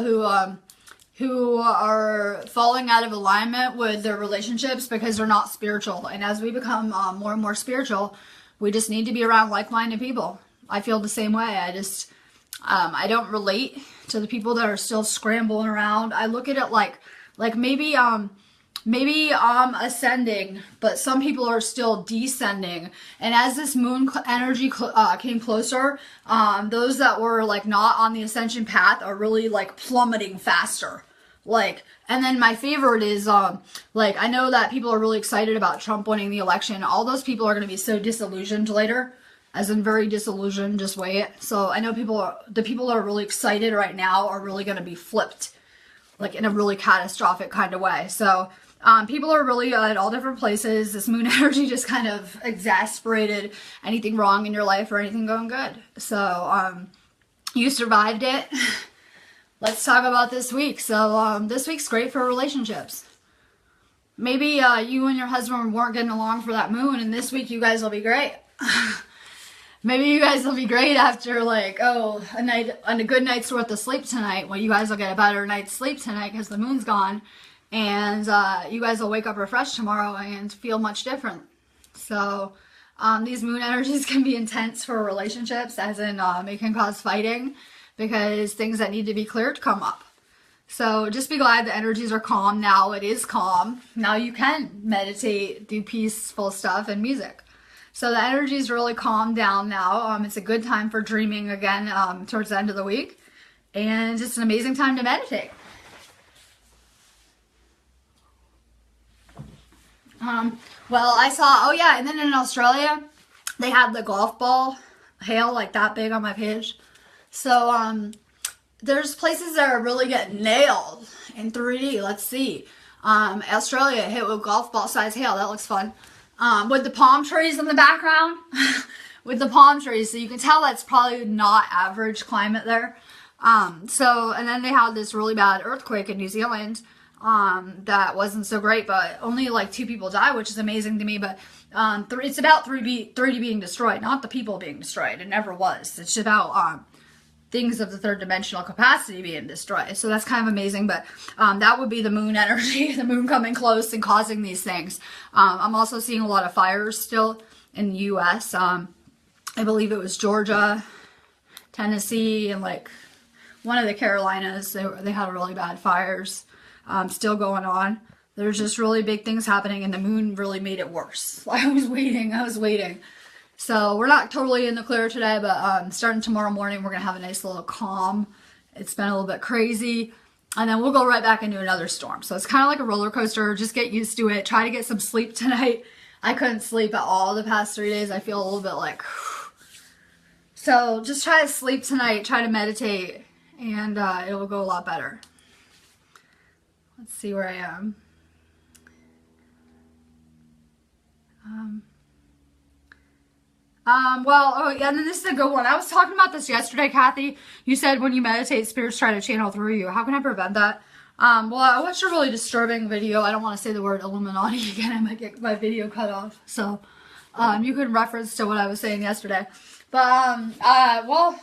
who are falling out of alignment with their relationships because they're not spiritual. And as we become more and more spiritual, we just need to be around like-minded people. I feel the same way. I don't relate to the people that are still scrambling around. I look at it like maybe ascending, but some people are still descending. And as this moon energy came closer, those that were like not on the ascension path are really like plummeting faster. Like, and then my favorite is, like, I know that people are really excited about Trump winning the election. All those people are going to be so disillusioned later, as in very disillusioned, just wait. So I know the people that are really excited right now are really going to be flipped, like in a really catastrophic kind of way. So, people are really at all different places. This moon energy just kind of exasperated anything wrong in your life or anything going good. So, you survived it. Let's talk about this week. So this week's great for relationships. Maybe you and your husband weren't getting along for that moon, and this week you guys will be great. Maybe you guys will be great after like, oh, a good night's worth of sleep tonight. Well, you guys will get a better night's sleep tonight because the moon's gone, and you guys will wake up refreshed tomorrow and feel much different. So these moon energies can be intense for relationships, as in it can cause fighting, because things that need to be cleared come up. So just be glad the energies are calm now. It is calm. Now you can meditate, do peaceful stuff and music. So the energies really calm down now. It's a good time for dreaming again towards the end of the week. And it's an amazing time to meditate. Well, I saw, oh yeah, and then in Australia, they had the golf ball hail like that big on my page. So, there's places that are really getting nailed in 3D. Let's see. Australia hit with golf ball size hail. That looks fun. With the palm trees in the background. With the palm trees. So you can tell that's probably not average climate there. And then they had this really bad earthquake in New Zealand. That wasn't so great, but only like 2 people died, which is amazing to me. But it's about 3D being destroyed, not the people being destroyed. It never was. It's about things of the third dimensional capacity being destroyed. So that's kind of amazing, but that would be the moon energy, the moon coming close and causing these things. I'm also seeing a lot of fires still in the U.S. I believe it was Georgia, Tennessee, and like one of the Carolinas. They had really bad fires still going on. There's just really big things happening, and the moon really made it worse. I was waiting. So we're not totally in the clear today, but starting tomorrow morning, we're going to have a nice little calm. It's been a little bit crazy. And then we'll go right back into another storm. So it's kind of like a roller coaster. Just get used to it. Try to get some sleep tonight. I couldn't sleep at all the past 3 days. I feel a little bit like... So just try to sleep tonight. Try to meditate. And it will go a lot better. Let's see where I am. Oh yeah, and then this is a good one. I was talking about this yesterday, Kathy. You said when you meditate, spirits try to channel through you. How can I prevent that? Well, I watched a really disturbing video. I don't want to say the word Illuminati again. I might get my video cut off. So, you can reference to what I was saying yesterday. But, well,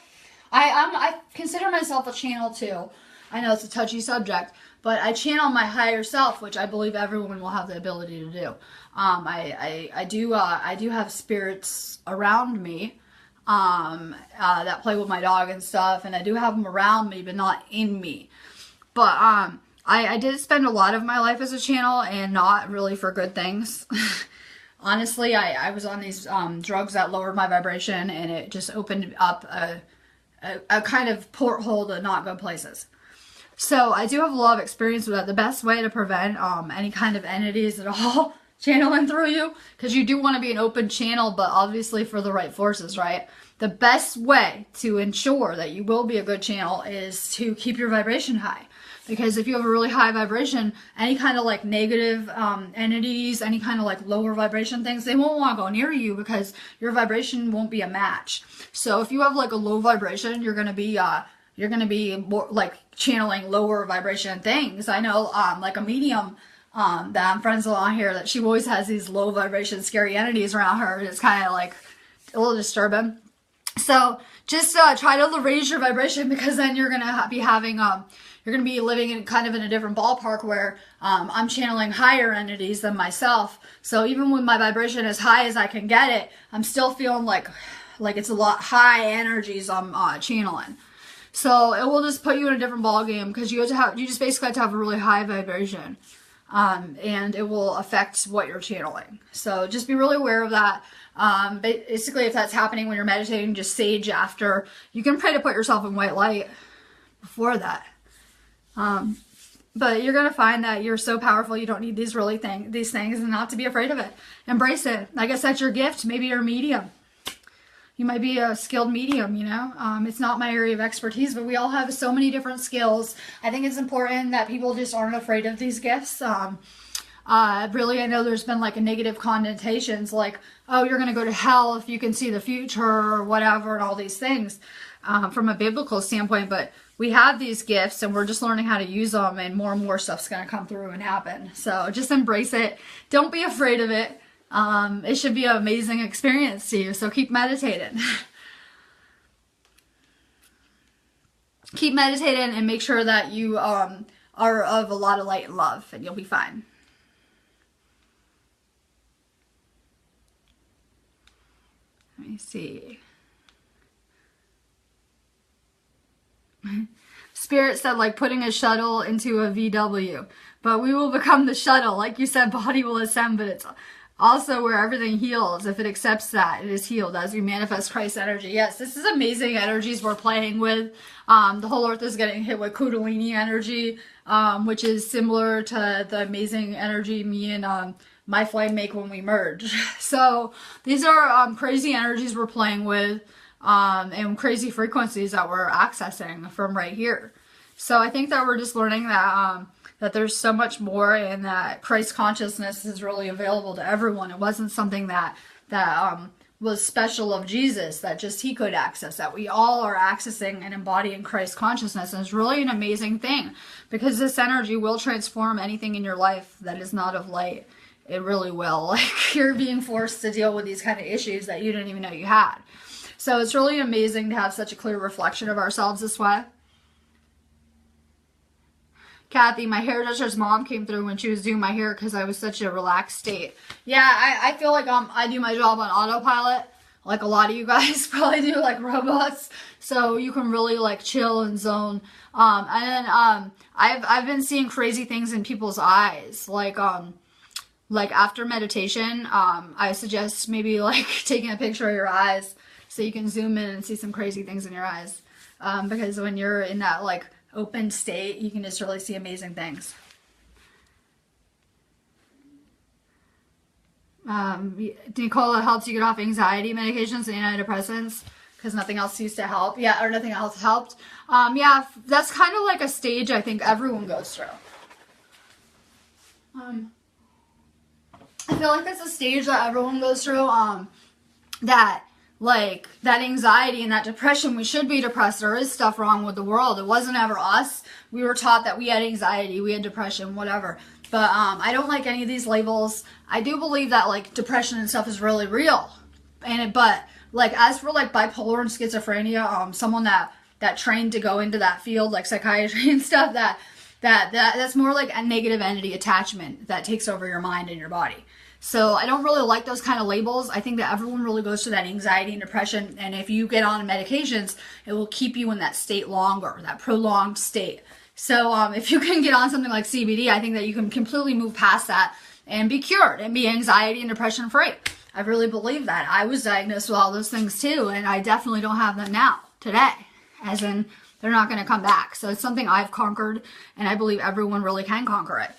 I consider myself a channel too. I know it's a touchy subject, but I channel my higher self, which I believe everyone will have the ability to do. I do have spirits around me, that play with my dog and stuff, and I do have them around me, but not in me. But, I did spend a lot of my life as a channel, and not really for good things. Honestly, I was on these, drugs that lowered my vibration, and it just opened up a kind of porthole to not good places. So I do have a lot of experience with that. The best way to prevent any kind of entities at all channeling through you, because you do want to be an open channel, but obviously for the right forces, right? The best way to ensure that you will be a good channel is to keep your vibration high. Because if you have a really high vibration, any kind of like negative entities, any kind of like lower vibration things, they won't want to go near you because your vibration won't be a match. So if you have like a low vibration, you're going to be more like channeling lower vibration things. I know like a medium that I'm friends with on here, that she always has these low vibration scary entities around her. And it's kind of like a little disturbing. So just try to raise your vibration, because then you're going to be having, you're going to be living in kind of in a different ballpark where I'm channeling higher entities than myself. So even when my vibration is high as I can get it, I'm still feeling like it's a lot high energies I'm channeling. So it will just put you in a different ball game, because you just basically have to have a really high vibration. And it will affect what you're channeling. So just be really aware of that. Basically, if that's happening when you're meditating, just sage after. You can pray to put yourself in white light before that. But you're going to find that you're so powerful, you don't need these things, and not to be afraid of it. Embrace it. I guess that's your gift. Maybe you're a medium. You might be a skilled medium, you know. It's not my area of expertise, but we all have so many different skills. I think it's important that people just aren't afraid of these gifts. Really, I know there's been like a negative connotations, like, oh, you're going to go to hell if you can see the future or whatever, and all these things from a biblical standpoint. But we have these gifts, and we're just learning how to use them, and more stuff's going to come through and happen. So just embrace it. Don't be afraid of it. It should be an amazing experience to you. So keep meditating. Keep meditating, and make sure that you are of a lot of light and love, and you'll be fine. Let me see. Spirit said, like putting a shuttle into a VW, but we will become the shuttle. Like you said, body will ascend, but it's also where everything heals. If it accepts that, it is healed as we manifest Christ's energy. Yes, this is amazing energies we're playing with. The whole earth is getting hit with Kundalini energy, which is similar to the amazing energy me and my flame make when we merge. So these are crazy energies we're playing with, and crazy frequencies that we're accessing from right here. So I think that we're just learning that that there's so much more, and that Christ consciousness is really available to everyone. It wasn't something that was special of Jesus, that just he could access, that we all are accessing and embodying Christ consciousness. And it's really an amazing thing, because this energy will transform anything in your life that is not of light. It really will. Like, you're being forced to deal with these kind of issues that you didn't even know you had. So it's really amazing to have such a clear reflection of ourselves this way. Kathy, my hairdresser's mom came through when she was doing my hair because I was such a relaxed state. Yeah, I feel like I do my job on autopilot, like a lot of you guys probably do, like robots. So you can really like chill and zone. And then I've been seeing crazy things in people's eyes, like after meditation. I suggest maybe like taking a picture of your eyes so you can zoom in and see some crazy things in your eyes. Because when you're in that like open state, you can just really see amazing things. Nicole, it helps you get off anxiety medications and antidepressants because nothing else used to help. Yeah, or nothing else helped. Yeah, that's kind of like a stage I think everyone goes through. I feel like that's a stage that everyone goes through. That like that anxiety and that depression, we should be depressed. There is stuff wrong with the world. It wasn't ever us. We were taught that we had anxiety, we had depression, whatever. But I don't like any of these labels. I do believe that like depression and stuff is really real. But like as for like bipolar and schizophrenia, someone that trained to go into that field, like psychiatry and stuff, that's more like a negative entity attachment that takes over your mind and your body. So I don't really like those kind of labels. I think that everyone really goes through that anxiety and depression. And if you get on medications, it will keep you in that state longer, that prolonged state. So if you can get on something like CBD, I think that you can completely move past that and be cured and be anxiety and depression free. I really believe that. I was diagnosed with all those things too, and I definitely don't have them now, today. As in, they're not going to come back. So it's something I've conquered, and I believe everyone really can conquer it.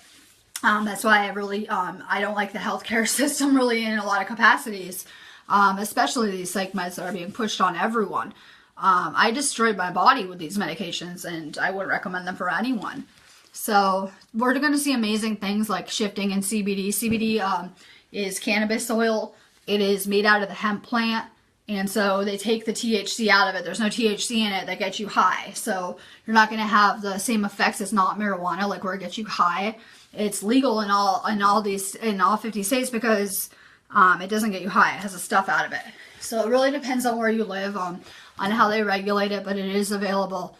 That's why I really, I don't like the healthcare system really in a lot of capacities, especially these psych meds that are being pushed on everyone. I destroyed my body with these medications, and I wouldn't recommend them for anyone. So we're going to see amazing things like shifting in CBD. CBD is cannabis oil. It is made out of the hemp plant. And so they take the THC out of it. There's no THC in it that gets you high. So you're not going to have the same effects as not marijuana, like where it gets you high. It's legal in all 50 states because it doesn't get you high. It has the stuff out of it. So it really depends on where you live, on how they regulate it, but it is available.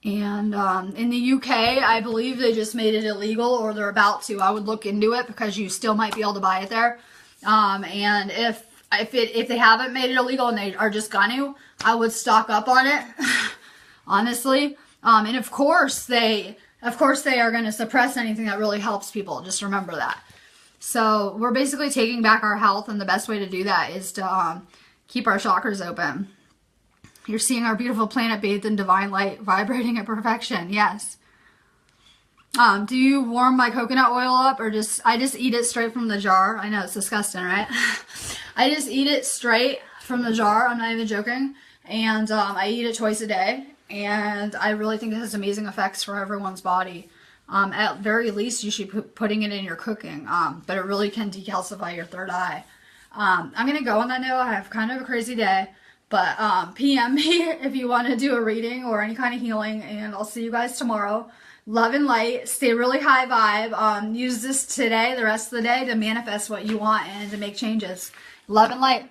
And in the UK, I believe they just made it illegal, or they're about to. I would look into it because you still might be able to buy it there. And if they haven't made it illegal and they are just gonna, I would stock up on it. honestly. And of course they are going to suppress anything that really helps people. Just remember that. So we're basically taking back our health, and the best way to do that is to keep our chakras open. You're seeing our beautiful planet bathed in divine light, vibrating at perfection. Yes. Do you warm my coconut oil up, or I just eat it straight from the jar? I know it's disgusting, right? I just eat it straight from the jar. I'm not even joking. And I eat it twice a day, and I really think it has amazing effects for everyone's body. At very least, you should be putting it in your cooking, but it really can decalcify your third eye. I'm going to go on that note. I have kind of a crazy day, but PM me if you want to do a reading or any kind of healing, and I'll see you guys tomorrow. Love and light. Stay really high vibe. Use this today, the rest of the day, to manifest what you want and to make changes. Love and light.